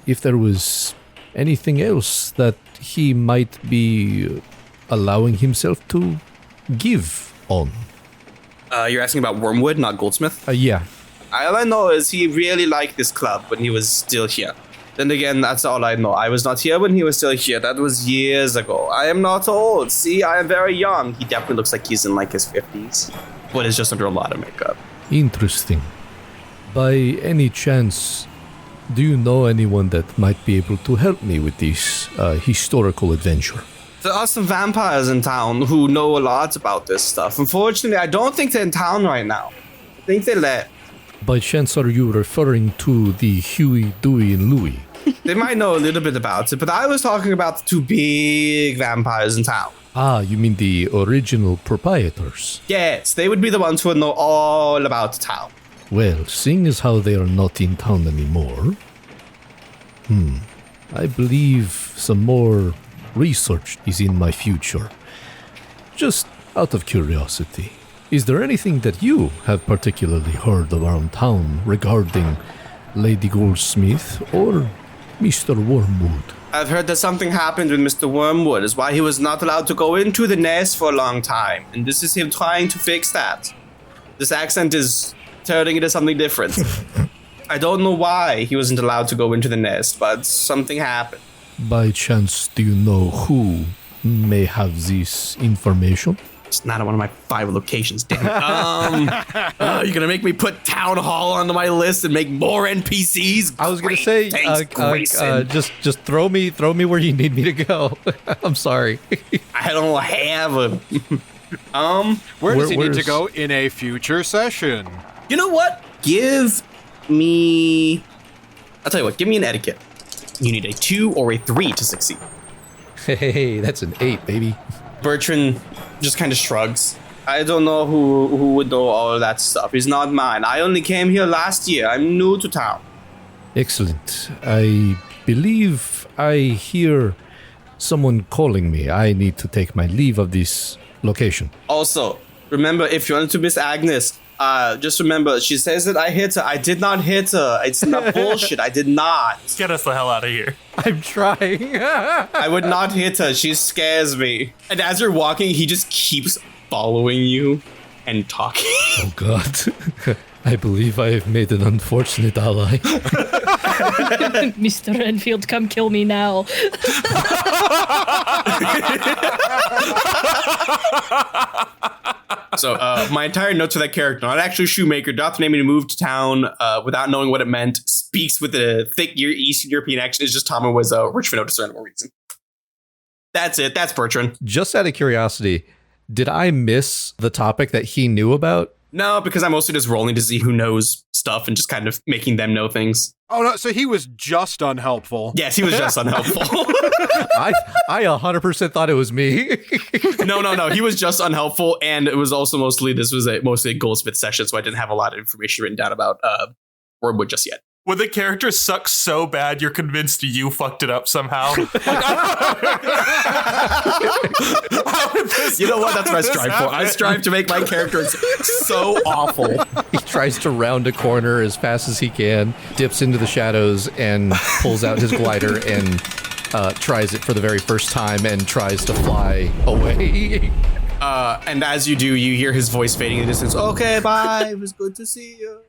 if there was anything else that he might be allowing himself to give on. You're asking about Wormwood, not Goldsmith? Yeah. All I know is he really liked this club when he was still here. Then again, that's all I know. I was not here when he was still here. That was years ago. I am not old. See, I am very young. He definitely looks like he's in like his 50s, but is just under a lot of makeup. Interesting. By any chance, do you know anyone that might be able to help me with this historical adventure? There are some vampires in town who know a lot about this stuff. Unfortunately, I don't think they're in town right now. I think they left. By chance, are you referring to the Huey, Dewey, and Louie? They might know a little bit about it, but I was talking about the two big vampires in town. Ah, you mean the original proprietors? Yes, they would be the ones who would know all about the town. Well, seeing as how they are not in town anymore, I believe some more research is in my future. Just out of curiosity, is there anything that you have particularly heard around town regarding Lady Goldsmith or Mr. Wormwood? I've heard that something happened with Mr. Wormwood, is why he was not allowed to go into the nest for a long time, and this is him trying to fix that. This accent is turning into something different. I don't know why he wasn't allowed to go into the nest, but something happened. By chance, do you know who may have this information? It's not one of my 5 locations, damn it. You're gonna make me put Town Hall onto my list and make more NPCs? I was gonna say, just throw me where you need me to go. I'm sorry. I don't have a. Where does he need to go in a future session? You know what? Give me. I'll tell you what. Give me an etiquette. You need a 2 or a 3 to succeed. Hey, that's an 8, baby. Bertrand just kind of shrugs. I don't know who would know all of that stuff. It's not mine. I only came here last year. I'm new to town. Excellent. I believe I hear someone calling me. I need to take my leave of this location. Also, remember, if you wanted to miss Agnes, just remember, she says that I hit her. I did not hit her. It's not bullshit. I did not. Get us the hell out of here. I'm trying. I would not hit her. She scares me. And as you're walking, he just keeps following you and talking. Oh, God. I believe I have made an unfortunate ally. Mr. Renfield, come kill me now. So my entire notes for that character, not actually Shoemaker, not the name he moved to town without knowing what it meant, speaks with a thick Eastern European accent, is just Tommen was rich for no discernible reason. That's it. That's Bertrand. Just out of curiosity, did I miss the topic that he knew about No, because I'm mostly just rolling to see who knows stuff and just kind of making them know things. Oh, no, so he was just unhelpful. Yes, he was just unhelpful. I 100% thought it was me. No. He was just unhelpful, and it was also mostly a Goldsmith session, so I didn't have a lot of information written down about Wormwood just yet. When the character sucks so bad, you're convinced you fucked it up somehow. You know what? That's what I strive for. I strive to make my characters so awful. He tries to round a corner as fast as he can, dips into the shadows, and pulls out his glider and tries it for the very first time and tries to fly away. And as you do, you hear his voice fading in the distance. Okay, bye. It was good to see you.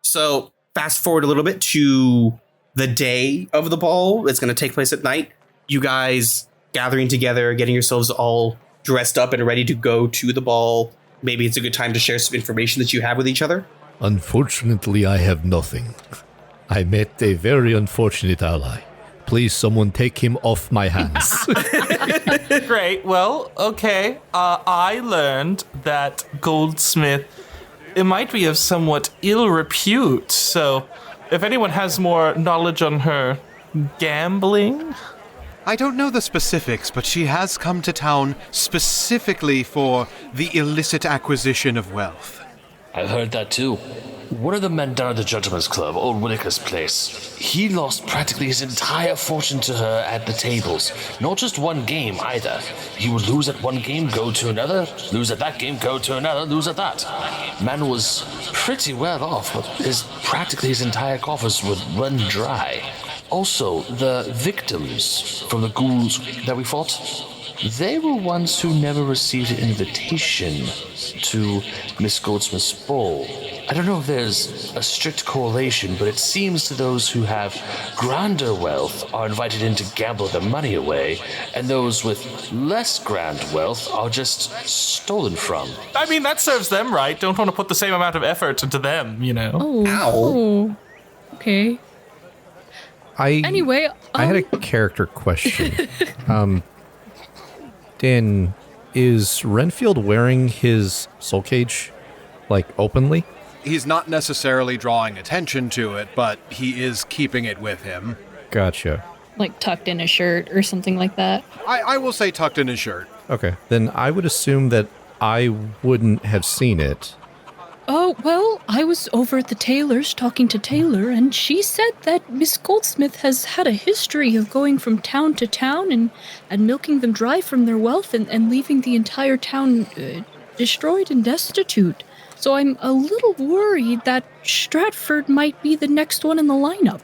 So fast forward a little bit to the day of the ball. It's going to take place at night. You guys gathering together, getting yourselves all dressed up and ready to go to the ball. Maybe it's a good time to share some information that you have with each other. Unfortunately, I have nothing. I met a very unfortunate ally. Please, someone take him off my hands. Great. Well, okay. I learned that Goldsmith, it might be of somewhat ill repute. So if anyone has more knowledge on her gambling. I don't know the specifics, but she has come to town specifically for the illicit acquisition of wealth. I've heard that too. One of the men down at the Gentleman's Club, old Winniker's place, he lost practically his entire fortune to her at the tables. Not just one game either. He would lose at one game, go to another, lose at that game, go to another, lose at that. Man was pretty well off, but practically his entire coffers would run dry. Also, the victims from the ghouls that we fought, they were ones who never received an invitation to Miss Goldsmith's ball. I don't know if there's a strict correlation, but it seems to those who have grander wealth are invited in to gamble their money away, and those with less grand wealth are just stolen from. I mean, that serves them right. Don't want to put the same amount of effort into them, you know? Oh, okay. Anyway, I had a character question. Dan, is Renfield wearing his soul cage, like, openly? He's not necessarily drawing attention to it, but he is keeping it with him. Gotcha. like tucked in a shirt or something like that. I will say tucked in his shirt. Okay, then I would assume that I wouldn't have seen it. Oh, well, I was over at the tailor's talking to Taylor, and she said that Miss Goldsmith has had a history of going from town to town and milking them dry from their wealth and leaving the entire town destroyed and destitute. So I'm a little worried that Stratford might be the next one in the lineup.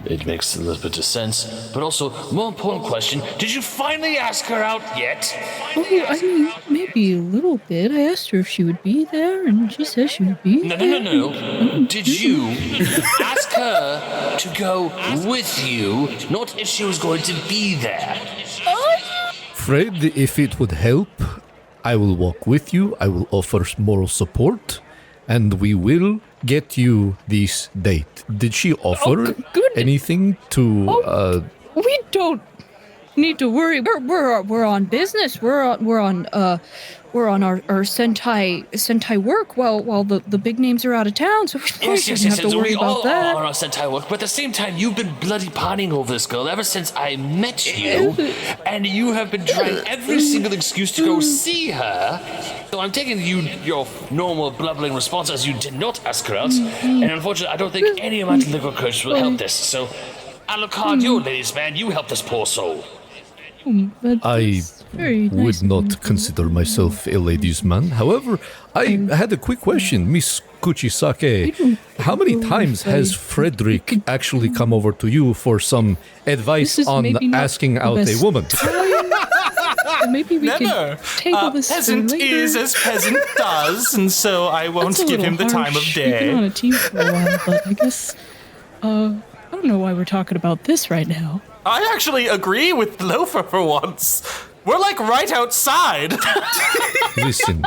It makes a little bit of sense. But also, more important question, did you finally ask her out yet? Oh, I mean, maybe a little bit. I asked her if she would be there, and she said she would be there. No. Did you ask her to go with you, not if she was going to be there? Fred, if it would help, I will walk with you, I will offer moral support, and we will get you this date. Did she offer anything to, We don't need to worry. We're on business. We're on our Sentai work while the big names are out of town. So we don't have to worry about that. We all are on our Sentai work, but at the same time, you've been bloody pining over this girl ever since I met you, and you have been trying every single excuse to go see her. So I'm taking your normal blubbering response as you did not ask her out, and unfortunately, I don't think any amount of liquor curse will help this. So, Alucard, you're ladies' man. You help this poor soul. I would not consider myself a ladies' man. However, I had a quick question, Miss Kuchisake. How many times has Frederick actually come over to you for some advice on asking out a woman? Maybe we Never. could table this Peasant later. is as peasant does, and so I won't That's a give him the little time of harsh. We've been on day. a team for a while, but I guess I don't know why we're talking about this right now. I actually agree with Loafer for once. We're like right outside. Listen,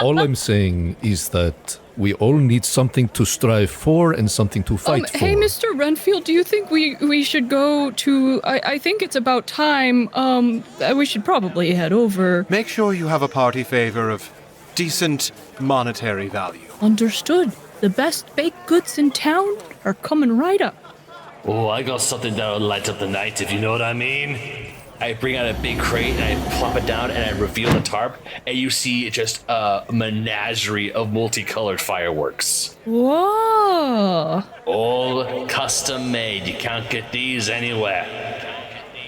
all I'm saying is that We all need something to strive for and something to fight for. Hey, Mr. Renfield, do you think we should go to... I think it's about time. We should probably head over. Make sure you have a party favor of decent monetary value. Understood. The best baked goods in town are coming right up. Oh, I got something that'll light up the night, if you know what I mean. I bring out a big crate and I plop it down and I reveal the tarp, and you see just a menagerie of multicolored fireworks. Whoa! All custom made. You can't get these anywhere.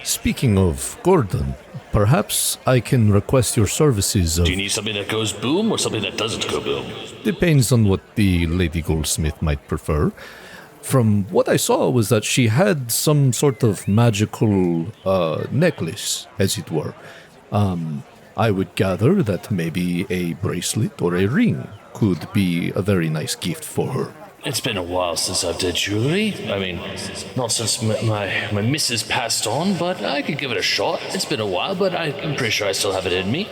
Speaking of Gordon, perhaps I can request your services of... Do you need something that goes boom or something that doesn't go boom? Depends on what the Lady Goldsmith might prefer. From what I saw was that she had some sort of magical necklace, as it were. I would gather that maybe a bracelet or a ring could be a very nice gift for her. It's been a while since I've did jewelry. I mean, not since my missus passed on, but I could give it a shot. It's been a while, but I'm pretty sure I still have it in me.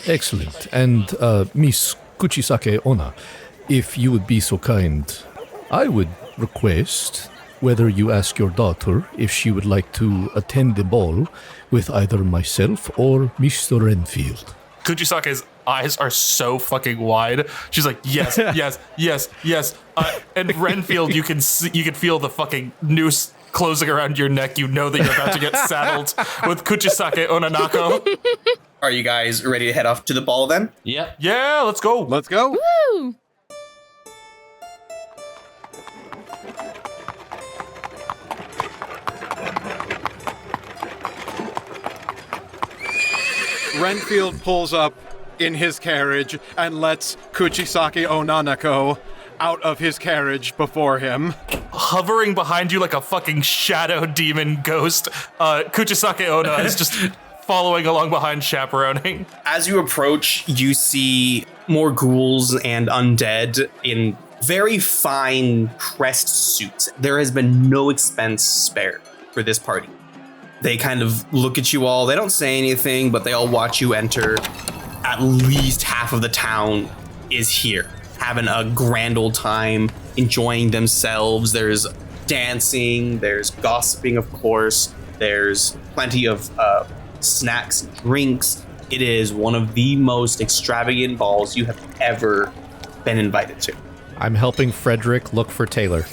Excellent. And Miss Kuchisake-Onna, if you would be so kind, I would request whether you ask your daughter if she would like to attend the ball with either myself or Mr. Renfield. Kuchisake's eyes are so fucking wide. She's like, yes, yes, yes, yes. And Renfield, you can feel the fucking noose closing around your neck. You know that you're about to get saddled with Kuchisake-Onna. Are you guys ready to head off to the ball then? Yep. Yeah, let's go. Let's go. Woo! Renfield pulls up in his carriage and lets Kuchisake-Onna out of his carriage before him. Hovering behind you like a fucking shadow demon ghost, Kuchisake-Onna is just following along behind, chaperoning. As you approach, you see more ghouls and undead in very fine pressed suits. There has been no expense spared for this party. They kind of look at you all. They don't say anything, but they all watch you enter. At least half of the town is here, having a grand old time, enjoying themselves. There's dancing, there's gossiping, of course. There's plenty of snacks and drinks. It is one of the most extravagant balls you have ever been invited to. I'm helping Frederick look for Taylor.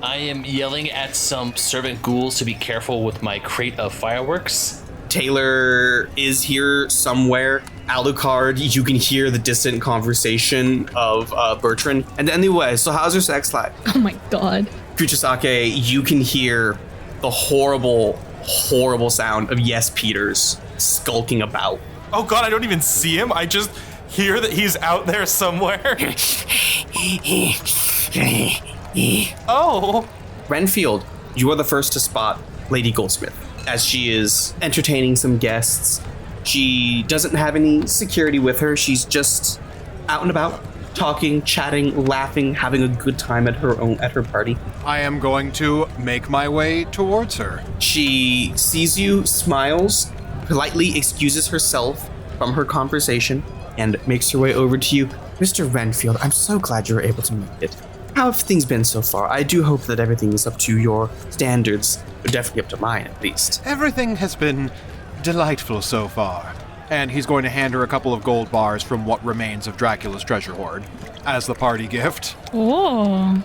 I am yelling at some servant ghouls to be careful with my crate of fireworks. Taylor is here somewhere. Alucard, you can hear the distant conversation of Bertrand. And anyway, so how's your sex life? Oh my god. Kuchisake, you can hear the horrible, horrible sound of Yes Peters skulking about. Oh god, I don't even see him. I just hear that he's out there somewhere. Oh. Renfield, you are the first to spot Lady Goldsmith as she is entertaining some guests. She doesn't have any security with her. She's just out and about, talking, chatting, laughing, having a good time at her party. I am going to make my way towards her. She sees you, smiles, politely excuses herself from her conversation, and makes her way over to you. Mr. Renfield, I'm so glad you were able to make it. How have things been so far? I do hope that everything is up to your standards, but definitely up to mine at least. Everything has been delightful so far. And he's going to hand her a couple of gold bars from what remains of Dracula's treasure hoard as the party gift. Oh.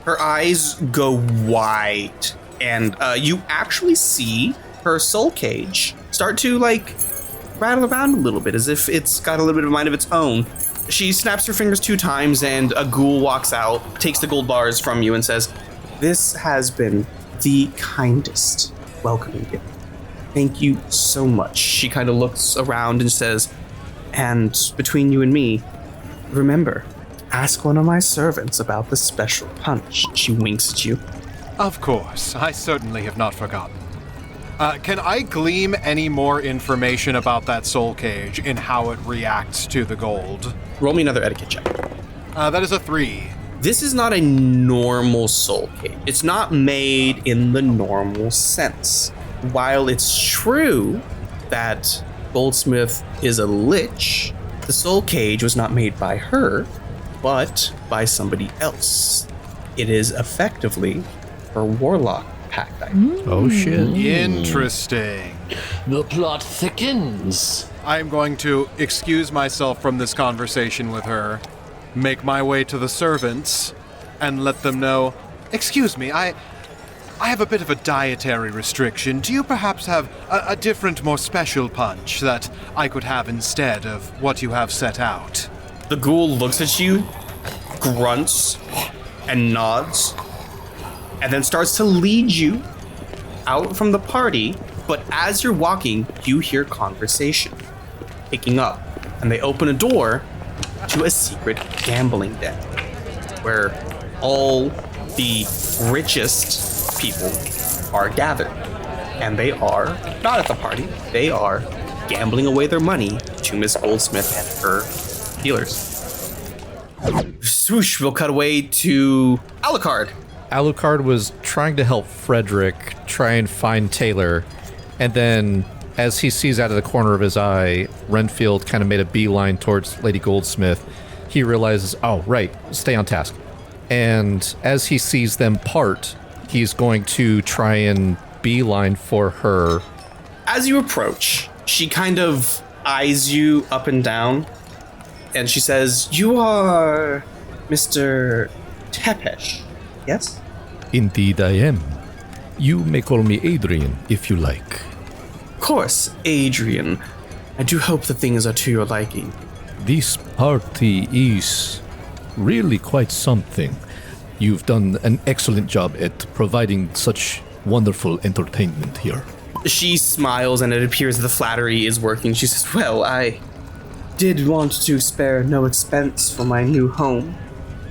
Her eyes go wide, and you actually see her soul cage start to, rattle around a little bit, as if it's got a little bit of a mind of its own. She snaps her fingers 2 times, and a ghoul walks out, takes the gold bars from you, and says, "This has been the kindest welcoming gift. Thank you so much." She kind of looks around and says, "And between you and me, remember, ask one of my servants about the special punch." She winks at you. Of course, I certainly have not forgotten. Can I glean any more information about that soul cage and how it reacts to the gold? Roll me another etiquette check. That is a 3. This is not a normal soul cage. It's not made in the normal sense. While it's true that Goldsmith is a lich, the soul cage was not made by her. but by somebody else. It is effectively her warlock pact item. Oh shit. Interesting. The plot thickens. I'm going to excuse myself from this conversation with her, make my way to the servants, and let them know, excuse me, I have a bit of a dietary restriction. Do you perhaps have a different, more special punch that I could have instead of what you have set out? The ghoul looks at you, grunts, and nods, and then starts to lead you out from the party. But as you're walking, you hear conversation picking up, and they open a door to a secret gambling den where all the richest people are gathered. And they are not at the party, they are gambling away their money to Miss Goldsmith and her dealers. Swoosh, we'll cut away to Alucard. Alucard was trying to help Frederick try and find Taylor, and then as he sees out of the corner of his eye, Renfield kind of made a beeline towards Lady Goldsmith. He realizes, oh, right, stay on task. And as he sees them part, he's going to try and beeline for her. As you approach, she kind of eyes you up and down, and she says, "You are Mr. Tepes, yes?" Indeed I am. You may call me Adrian if you like. Of course, Adrian. I do hope the things are to your liking. This party is really quite something. You've done an excellent job at providing such wonderful entertainment here. She smiles, and it appears the flattery is working. She says, "Well, I did want to spare no expense for my new home.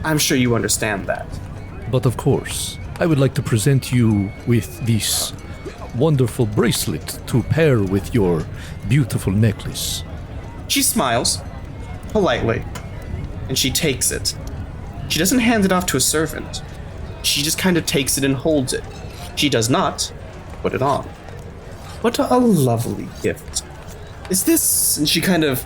I'm sure you understand that." But of course, I would like to present you with this wonderful bracelet to pair with your beautiful necklace. She smiles, politely, and she takes it. She doesn't hand it off to a servant. She just kind of takes it and holds it. She does not put it on. What a lovely gift. Is this... And she kind of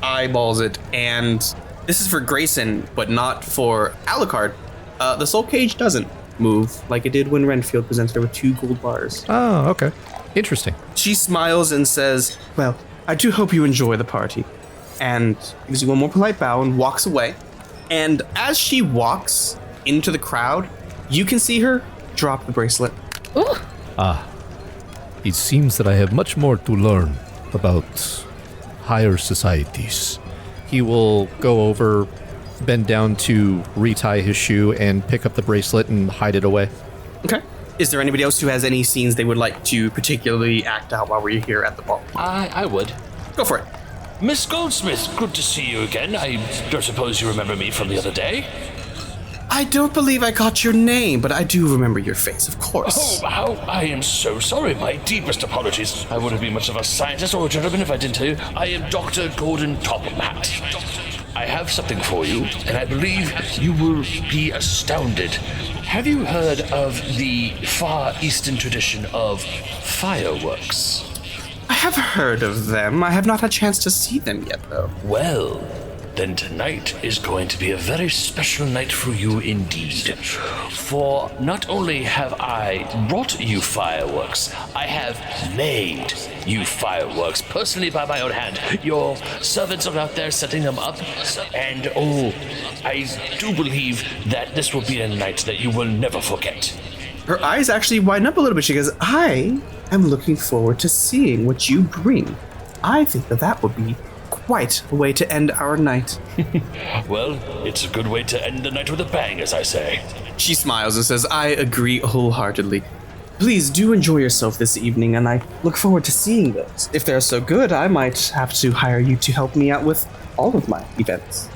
eyeballs it, and this is for Grayson, but not for Alucard. The soul cage doesn't move like it did when Renfield presented her with 2 gold bars. Oh, okay. Interesting. She smiles and says, "Well, I do hope you enjoy the party," and gives you one more polite bow and walks away. And as she walks into the crowd, you can see her drop the bracelet. Ooh. It seems that I have much more to learn about higher societies. He will go over, bend down to retie his shoe and pick up the bracelet and hide it away. Okay. Is there anybody else who has any scenes they would like to particularly act out while we're here at the ball? I would. Go for it. Miss Goldsmith, good to see you again. I don't suppose you remember me from the other day? I don't believe I got your name, but I do remember your face, of course. Oh, how I am so sorry. My deepest apologies. I wouldn't be much of a scientist or a gentleman if I didn't tell you. I am Dr. Gordon Toppemhat. I have something for you, and I believe you will be astounded. Have you heard of the Far Eastern tradition of fireworks? I have heard of them. I have not had a chance to see them yet, though. Well, then tonight is going to be a very special night for you indeed. For not only have I brought you fireworks, I have made you fireworks personally by my own hand. Your servants are out there setting them up, and I do believe that this will be a night that you will never forget. Her eyes actually widen up a little bit. She goes, "I am looking forward to seeing what you bring. I think that would be quite a way to end our night." Well, it's a good way to end the night with a bang, as I say. She smiles and says, "I agree wholeheartedly. Please do enjoy yourself this evening, and I look forward to seeing those. If they're so good, I might have to hire you to help me out with all of my events."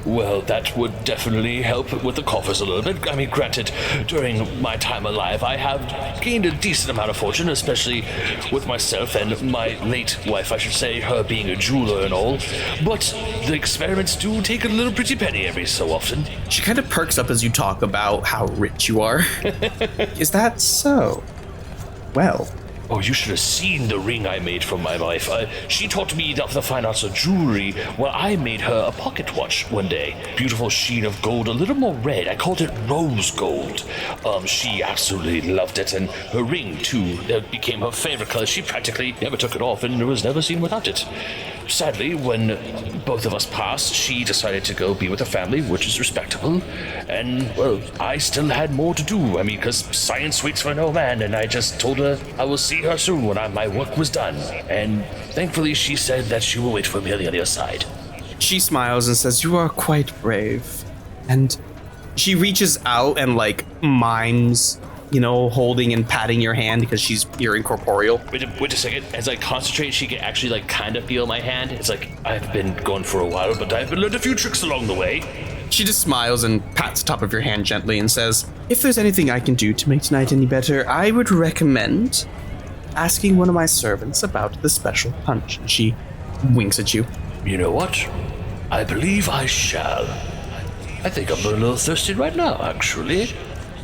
Well, that would definitely help with the coffers a little bit. I mean, granted, during my time alive, I have gained a decent amount of fortune, especially with myself and my late wife, I should say, her being a jeweler and all. But the experiments do take a little pretty penny every so often. She kind of perks up as you talk about how rich you are. Is that so? Well, Oh, you should have seen the ring I made for my wife. She taught me the fine arts of jewelry. Well, I made her a pocket watch one day. Beautiful sheen of gold, a little more red. I called it rose gold. She absolutely loved it, and her ring, too, became her favorite color. She practically never took it off and was never seen without it. Sadly, when both of us passed, she decided to go be with her family, which is respectable. And, well, I still had more to do. I mean, because science waits for no man, and I just told her I will see her soon when my work was done. And thankfully, she said that she will wait for me on the other side. She smiles and says, "You are quite brave." And she reaches out and, like, mimes, holding and patting your hand because you're incorporeal. Wait a second. As I concentrate, she can actually, like, kind of feel my hand. It's like, I've been going for a while, but I've learned a few tricks along the way. She just smiles and pats the top of your hand gently and says, "If there's anything I can do to make tonight any better, I would recommend asking one of my servants about the special punch." And she winks at you. You know what? I believe I shall. I think I'm a little thirsty right now, actually.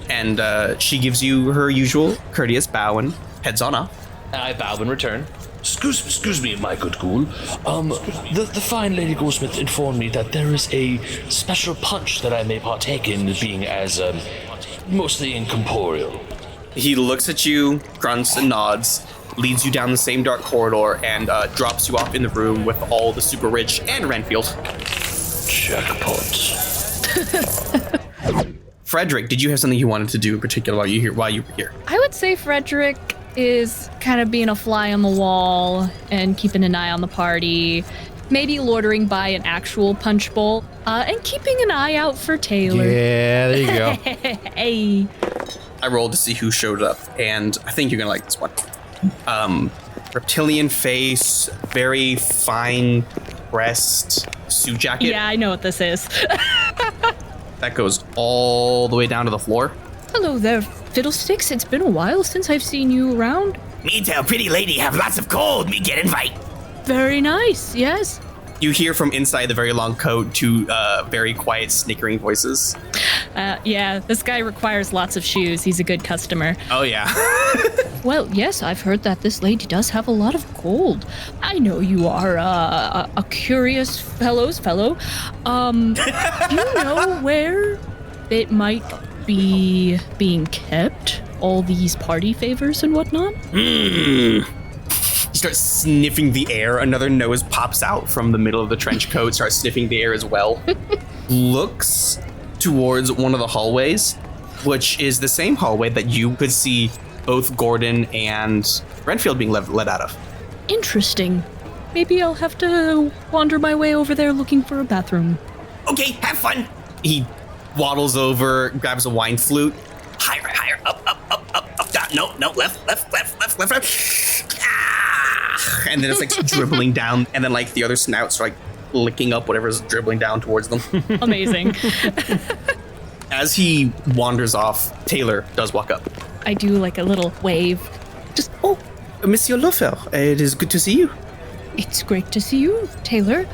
And she gives you her usual courteous bow and heads on off. I bow in return. Excuse me, my good ghoul. The fine Lady Goldsmith informed me that there is a special punch that I may partake in, being as mostly incorporeal. He looks at you, grunts and nods, leads you down the same dark corridor, and drops you off in the room with all the super rich and Renfield. Jackpot. Frederick, did you have something you wanted to do in particular while you were here? I would say Frederick is kind of being a fly on the wall and keeping an eye on the party, maybe loitering by an actual punch bowl, and keeping an eye out for Taylor. Yeah, there you go. Hey. I rolled to see who showed up, and I think you're gonna like this one. Reptilian face, very fine breast, suit jacket. Yeah, I know what this is. That goes all the way down to the floor. Hello there, Fiddlesticks. It's been a while since I've seen you around. Me tell pretty lady have lots of cold. Me get invite. Very nice, yes. You hear from inside the very long coat two very quiet, snickering voices. Yeah, this guy requires lots of shoes. He's a good customer. Oh, yeah. Well, yes, I've heard that this lady does have a lot of gold. I know you are a curious fellow. Do you know where it might be being kept? All these party favors and whatnot? You start sniffing the air. Another nose pops out from the middle of the trench coat, starts sniffing the air as well. Looks towards one of the hallways, which is the same hallway that you could see both Gordon and Renfield being led out of. Interesting. Maybe I'll have to wander my way over there looking for a bathroom. Okay, have fun. He waddles over, grabs a wine flute. Higher, up, down. No, left. Ah! And then it's like dribbling down, and then like the other snouts are like licking up whatever's dribbling down towards them. Amazing. As he wanders off, Taylor does walk up. I do like a little wave. Just, oh, Monsieur Loafer, it is good to see you. it's great to see you, Taylor.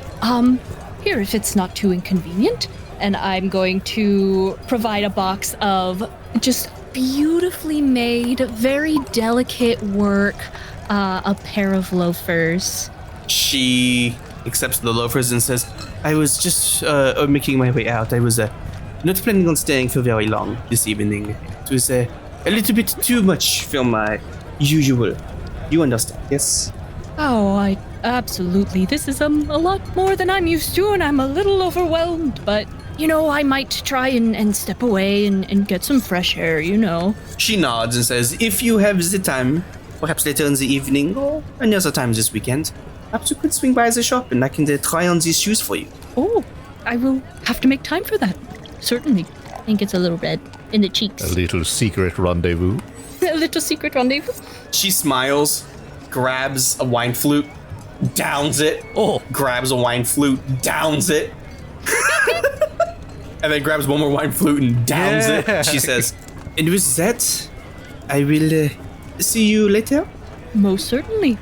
Here, if it's not too inconvenient. And I'm going to provide a box of just beautifully made, very delicate work, a pair of loafers. She accepts the loafers and says, "I was just making my way out. I was not planning on staying for very long this evening. It was a little bit too much for my usual. You understand, yes?" Oh, I absolutely. This is a lot more than I'm used to, and I'm a little overwhelmed, but I might try and step away and get some fresh air, She nods and says, "If you have the time, perhaps later in the evening or another time this weekend, perhaps you could swing by the shop and I can try on these shoes for you." Oh, I will have to make time for that. Certainly. I think it's a little red in the cheeks. A little secret rendezvous. A little secret rendezvous. She smiles, grabs a wine flute, downs it. Grabs a wine flute, downs it. And then grabs one more wine flute and downs it. She says, "And with that, I will see you later." Most certainly.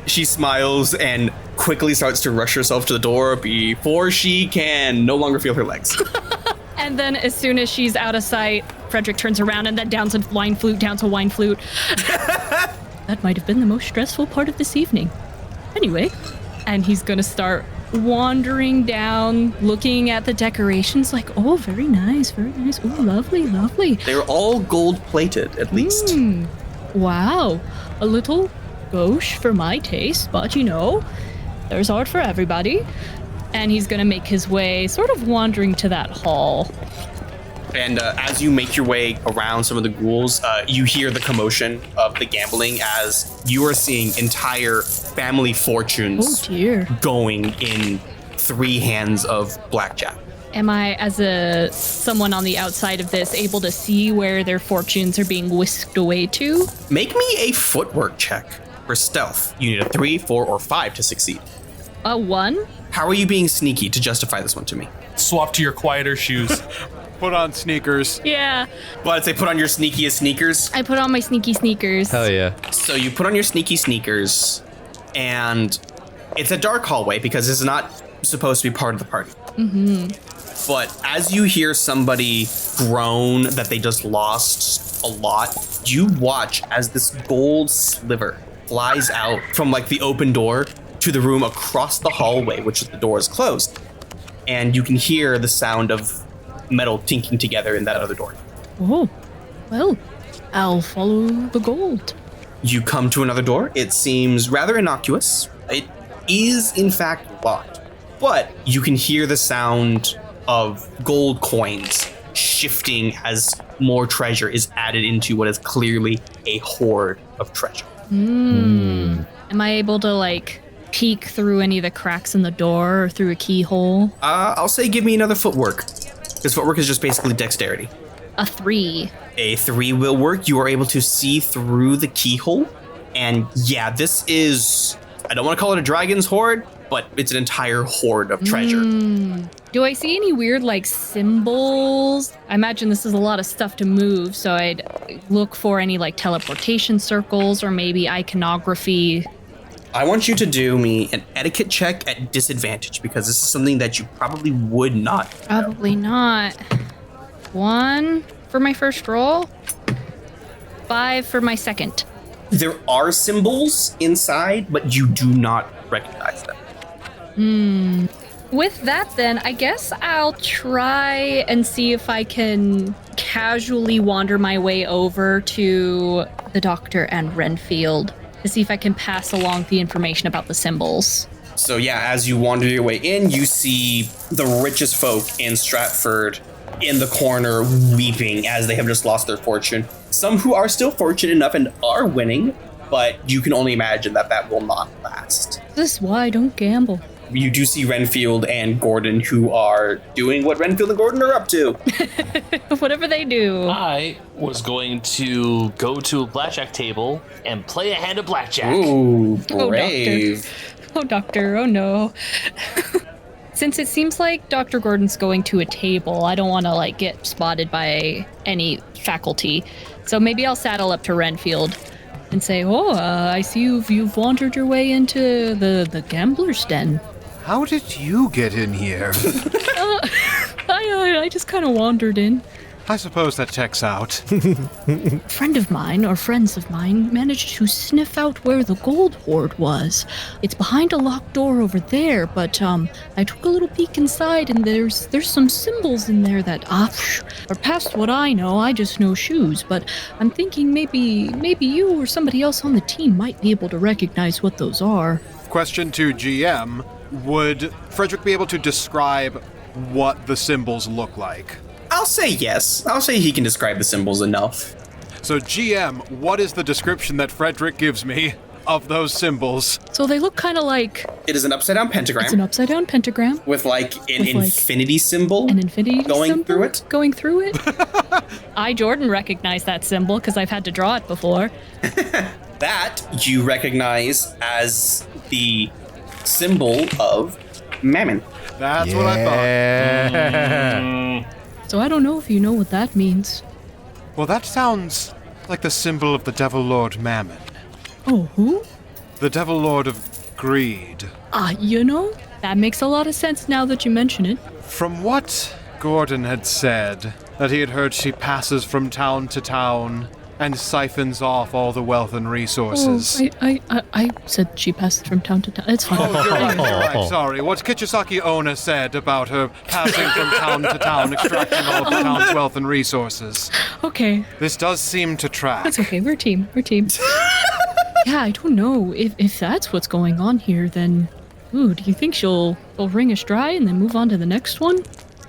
She smiles and quickly starts to rush herself to the door before she can no longer feel her legs. And then as soon as she's out of sight, Frederick turns around and then downs a wine flute, that might have been the most stressful part of this evening. Anyway, and he's gonna start wandering down, looking at the decorations like, oh, very nice, very nice. Oh, lovely, lovely. They're all gold-plated, at least. Wow, a little gauche for my taste, but you know, there's art for everybody. And he's gonna make his way, sort of wandering to that hall. And as you make your way around some of the ghouls, you hear the commotion of the gambling as you are seeing entire family fortunes going in 3 hands of blackjack. Am I, as someone on the outside of this, able to see where their fortunes are being whisked away to? Make me a footwork check for stealth. You need a 3, 4, or 5 to succeed. A 1? How are you being sneaky to justify this one to me? Swap to your quieter shoes. Put on sneakers. Yeah. Well, I'd say put on your sneakiest sneakers. I put on my sneaky sneakers. Hell yeah. So you put on your sneaky sneakers, and it's a dark hallway because it's not supposed to be part of the party. But as you hear somebody groan that they just lost a lot, you watch as this gold sliver flies out from like the open door to the room across the hallway, which the door is closed. And you can hear the sound of metal tinking together in that other door. Oh, well, I'll follow the gold. You come to another door. It seems rather innocuous. It is, in fact, locked. But you can hear the sound of gold coins shifting as more treasure is added into what is clearly a hoard of treasure. Am I able to, like, peek through any of the cracks in the door or through a keyhole? I'll say give me another footwork. Because footwork is just basically dexterity. A 3. A 3 will work. You are able to see through the keyhole. And yeah, this is, I don't want to call it a dragon's hoard, but it's an entire hoard of treasure. Do I see any weird, like, symbols? I imagine this is a lot of stuff to move, so I'd look for any, like, teleportation circles or maybe iconography. I want you to do me an etiquette check at disadvantage because this is something that you probably would not. Probably not. 1 for my first roll. 5 for my second. There are symbols inside, but you do not recognize them. With that, then, I guess I'll try and see if I can casually wander my way over to the doctor and Renfield to see if I can pass along the information about the symbols. So yeah, as you wander your way in, you see the richest folk in Stratford in the corner weeping as they have just lost their fortune. Some who are still fortunate enough and are winning, but you can only imagine that that will not last. This is why I don't gamble. You do see Renfield and Gordon who are doing what Renfield and Gordon are up to. Whatever they do. I was going to go to a blackjack table and play a hand of blackjack. Ooh, brave. Oh, doctor. Oh, no. Since it seems like Dr. Gordon's going to a table, I don't want to, like, get spotted by any faculty. So maybe I'll saddle up to Renfield and say, I see you've wandered your way into the gambler's den. How did you get in here? I just kind of wandered in. I suppose that checks out. A friend of mine, or friends of mine, managed to sniff out where the gold hoard was. It's behind a locked door over there, but I took a little peek inside, and there's some symbols in there that are past what I know. I just know shoes, but I'm thinking maybe you or somebody else on the team might be able to recognize what those are. Question to GM, would Frederick be able to describe what the symbols look like? I'll say yes. I'll say he can describe the symbols enough. So GM, what is the description that Frederick gives me of those symbols? So they look kind of like... It is an upside-down pentagram. It's an upside-down pentagram. With like an infinity symbol. An infinity going symbol through it. Going through it. I, Jordan, recognize that symbol because I've had to draw it before. That you recognize as the symbol of Mammon. That's what I thought. So I don't know if you know what that means. Well, that sounds like the symbol of the Devil Lord Mammon. Oh, who? The Devil Lord of Greed. You know, that makes a lot of sense now that you mention it. From what Gordon had said, that he had heard she passes from town to town, and siphons off all the wealth and resources. I said she passes from town to town. It's fine. Oh, you're right. Sorry. What Kuchisake-Onna said about her passing from town to town, extracting all of the town's wealth and resources. Okay. This does seem to track. That's okay. We're a team. Yeah, I don't know. If that's what's going on here, then... Ooh, do you think she'll wring us dry and then move on to the next one?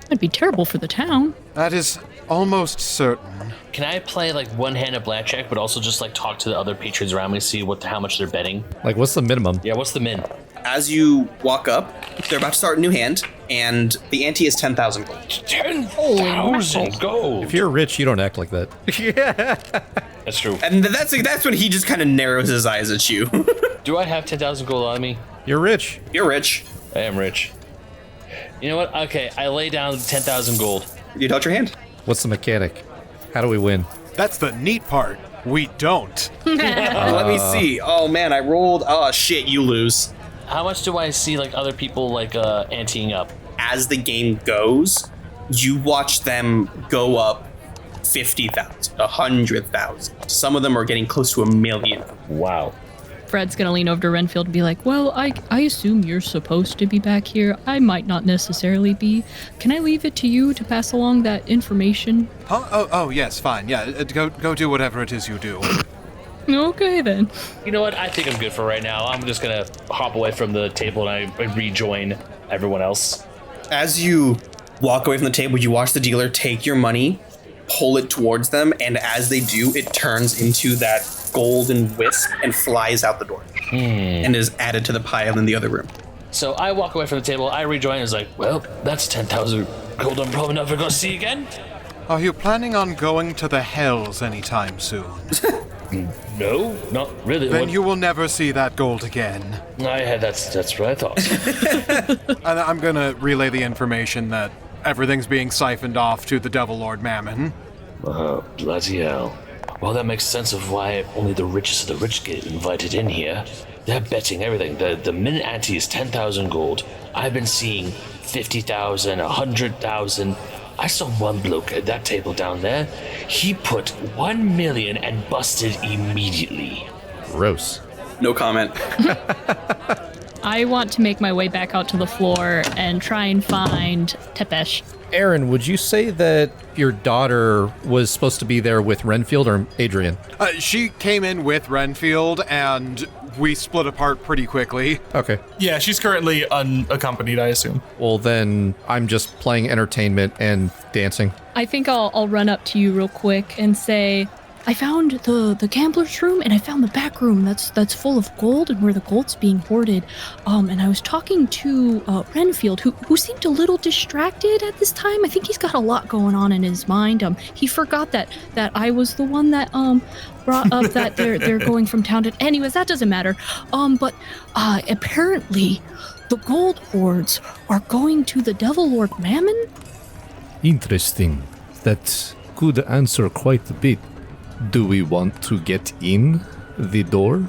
That'd be terrible for the town. That is almost certain. Can I play like one-handed blackjack, but also just like talk to the other patrons around me, see how much they're betting? Like, what's the minimum? Yeah, what's the min? As you walk up, they're about to start a new hand, and the ante is 10,000 gold. 10,000 gold. If you're rich, you don't act like that. Yeah. That's true. And that's when he just kind of narrows his eyes at you. Do I have 10,000 gold on me? You're rich. You're rich. I am rich. You know what? Okay, I lay down 10,000 gold. You dealt your hand. What's the mechanic? How do we win? That's the neat part. We don't. Let me see. Oh man, I rolled. Oh shit, you lose. How much do I see like other people like anteing up? As the game goes, you watch them go up 50,000, 100,000. Some of them are getting close to 1 million. Wow. Fred's gonna lean over to Renfield and be like, well, I assume you're supposed to be back here. I might not necessarily be. Can I leave it to you to pass along that information? Huh? Oh, yes, fine. Yeah, go do whatever it is you do. Okay, then. You know what? I think I'm good for right now. I'm just gonna hop away from the table and I rejoin everyone else. As you walk away from the table, you watch the dealer take your money, pull it towards them, and as they do, it turns into that golden wisp and flies out the door and is added to the pile in the other room. So I walk away from the table, I rejoin, and it's like, well, that's 10,000 gold I'm probably never gonna see again. Are you planning on going to the hells anytime soon? No, not really. Then you will never see that gold again. That's what I thought. And I'm gonna relay the information that everything's being siphoned off to the Devil Lord Mammon. Bloody hell. Well, that makes sense of why only the richest of the rich get invited in here. They're betting everything. The min ante is 10,000 gold. I've been seeing 50,000, 100,000. I saw one bloke at that table down there. He put 1 million and busted immediately. Gross. No comment. I want to make my way back out to the floor and try and find Tepes. Aaron, would you say that your daughter was supposed to be there with Renfield or Adrian? She came in with Renfield, and we split apart pretty quickly. Okay. Yeah, she's currently unaccompanied, I assume. Well, then I'm just playing entertainment and dancing. I think I'll run up to you real quick and say, I found the gambler's room and I found the back room that's full of gold and where the gold's being hoarded. And I was talking to Renfield, who seemed a little distracted at this time. I think he's got a lot going on in his mind. He forgot that I was the one that brought up that they're going from town to. Anyways, that doesn't matter. But apparently, the gold hoards are going to the Devil Lord Mammon. Interesting. That could answer quite a bit. Do we want to get in the door?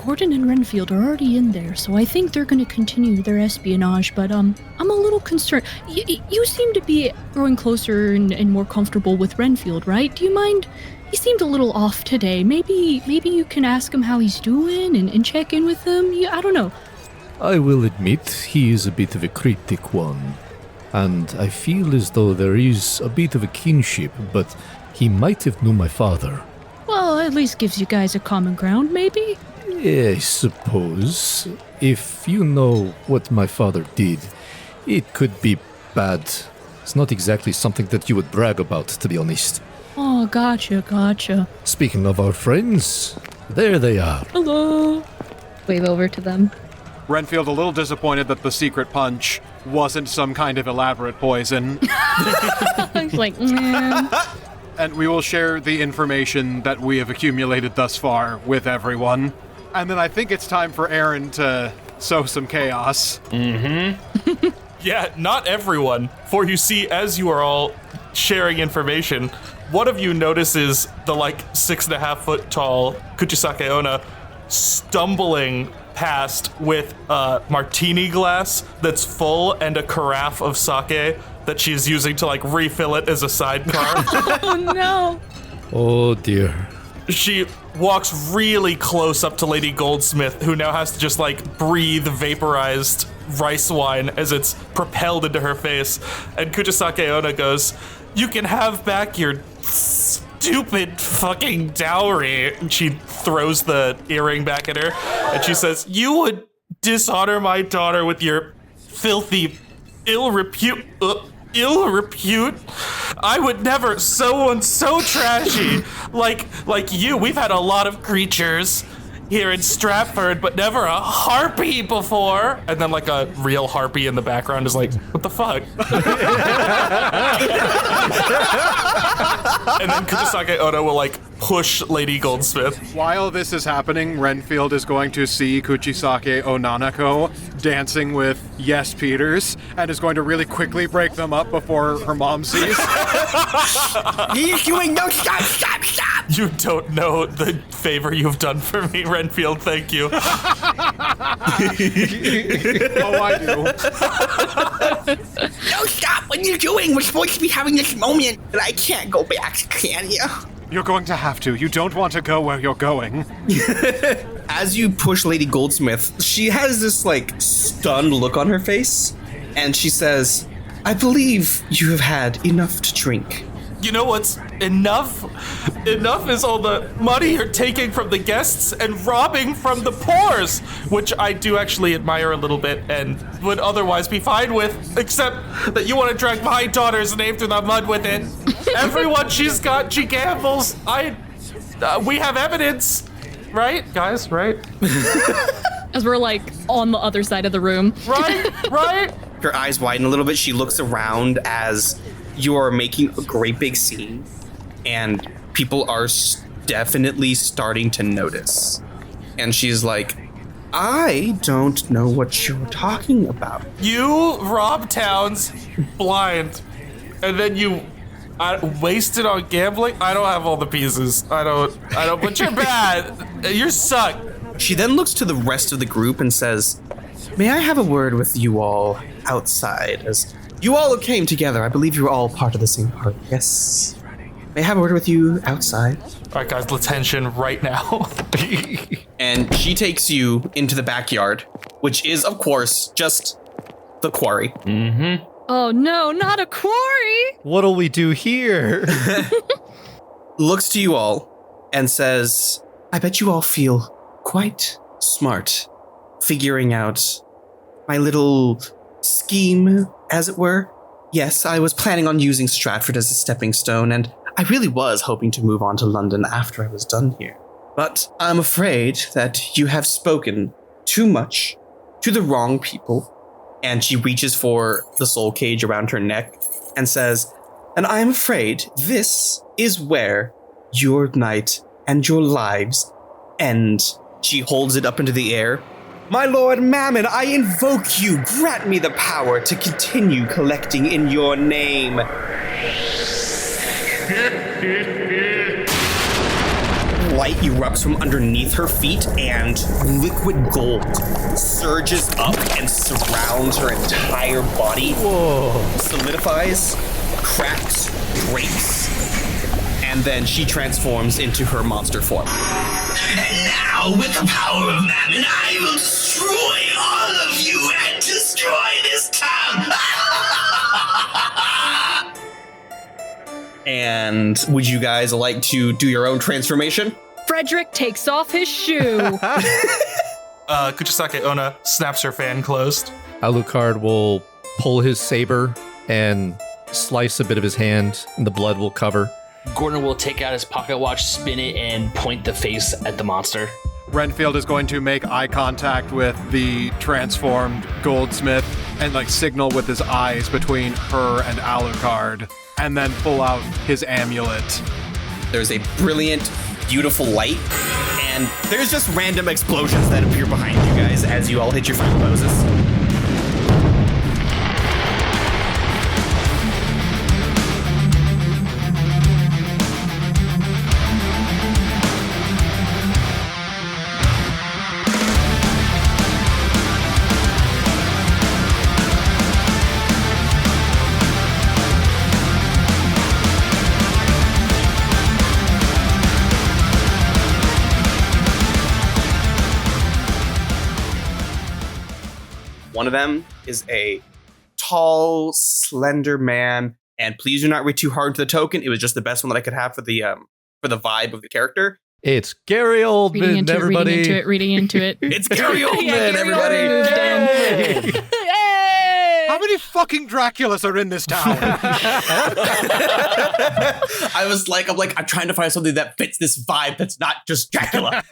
Gordon and Renfield are already in there, so I think they're going to continue their espionage, but I'm a little concerned. You seem to be growing closer and more comfortable with Renfield, right? Do you mind? He seemed a little off today. Maybe you can ask him how he's doing and check in with him. I don't know. I will admit he is a bit of a cryptic one, and I feel as though there is a bit of a kinship, but he might have known my father. Well, at least gives you guys a common ground, maybe? I suppose. If you know what my father did, it could be bad. It's not exactly something that you would brag about, to be honest. Oh, gotcha. Speaking of our friends, there they are. Hello. Wave over to them. Renfield a little disappointed that the secret punch wasn't some kind of elaborate poison. He's like, man. And we will share the information that we have accumulated thus far with everyone. And then I think it's time for Aaron to sow some chaos. Mm-hmm. Yeah, not everyone. For you see, as you are all sharing information, one of you notices the 6.5 foot tall Kuchisake-Onna stumbling past with a martini glass that's full and a carafe of sake that she's using to refill it as a sidecar. Oh no. Oh dear. She walks really close up to Lady Goldsmith, who now has to just like breathe vaporized rice wine as it's propelled into her face. And Kuchisake-Onna goes, "You can have back your stupid fucking dowry." And she throws the earring back at her and she says, "You would dishonor my daughter with your filthy ill repute. I would never. Someone so trashy like you. We've had a lot of creatures here in Stratford, but never a harpy before." And then like a real harpy in the background is like, "What the fuck?" And then Kuchisake-Onna will like push Lady Goldsmith. While this is happening, Renfield is going to see Kuchisake-Onna dancing with Yes Peters and is going to really quickly break them up before her mom sees. He's doing no stop. You don't know the favor you've done for me, Renfield. Thank you. Oh, I do. No, stop. What are you doing? We're supposed to be having this moment, but I can't go back, can you? You're going to have to. You don't want to go where you're going. As you push Lady Goldsmith, she has this like stunned look on her face, and she says, "I believe you have had enough to drink." You know what's enough? Enough is all the money you're taking from the guests and robbing from the poors, which I do actually admire a little bit and would otherwise be fine with, except that you want to drag my daughter's name through the mud with it. Everyone she's got, she gambles. We have evidence, right, guys? Right? As we're like on the other side of the room. Right? Her eyes widen a little bit. She looks around as you are making a great big scene, and people are definitely starting to notice. And she's like, "I don't know what you're talking about." You rob towns blind, and then you waste it on gambling? I don't have all the pieces. I don't, but you're bad. You suck. She then looks to the rest of the group and says, "May I have a word with you all outside? As you all came together, I believe you're all part of the same party. Yes. May I have a word with you outside?" All right, guys, let's henshin right now. And she takes you into the backyard, which is, of course, just the quarry. Mm-hmm. Oh no, not a quarry! What'll we do here? Looks to you all and says, "I bet you all feel quite smart figuring out my little scheme, as it were. Yes, I was planning on using Stratford as a stepping stone, and I really was hoping to move on to London after I was done here. But I'm afraid that you have spoken too much to the wrong people." And she reaches for the soul cage around her neck and says, "And I am afraid this is where your night and your lives end." She holds it up into the air. "My Lord Mammon, I invoke you. Grant me the power to continue collecting in your name." Light erupts from underneath her feet, and liquid gold surges up and surrounds her entire body. Whoa. Solidifies, cracks, breaks, and then she transforms into her monster form. And now, with the power of Mammon, I will destroy all of you and destroy this town. And would you guys like to do your own transformation? Frederick takes off his shoe. Kuchisake-Onna snaps her fan closed. Alucard will pull his saber and slice a bit of his hand, and the blood will cover. Gordon will take out his pocket watch, spin it, and point the face at the monster. Renfield is going to make eye contact with the transformed Goldsmith and like signal with his eyes between her and Alucard, and then pull out his amulet. There's a brilliant, beautiful light, and there's just random explosions that appear behind you guys as you all hit your final poses. One of them is a tall, slender man, and please do not read too hard to the token. It was just the best one that I could have for the vibe of the character. It's Gary Oldman, everybody. Reading into it. It's Gary Oldman, Gary everybody. Oldman. Yay! How many fucking Draculas are in this town? I'm trying to find something that fits this vibe that's not just Dracula.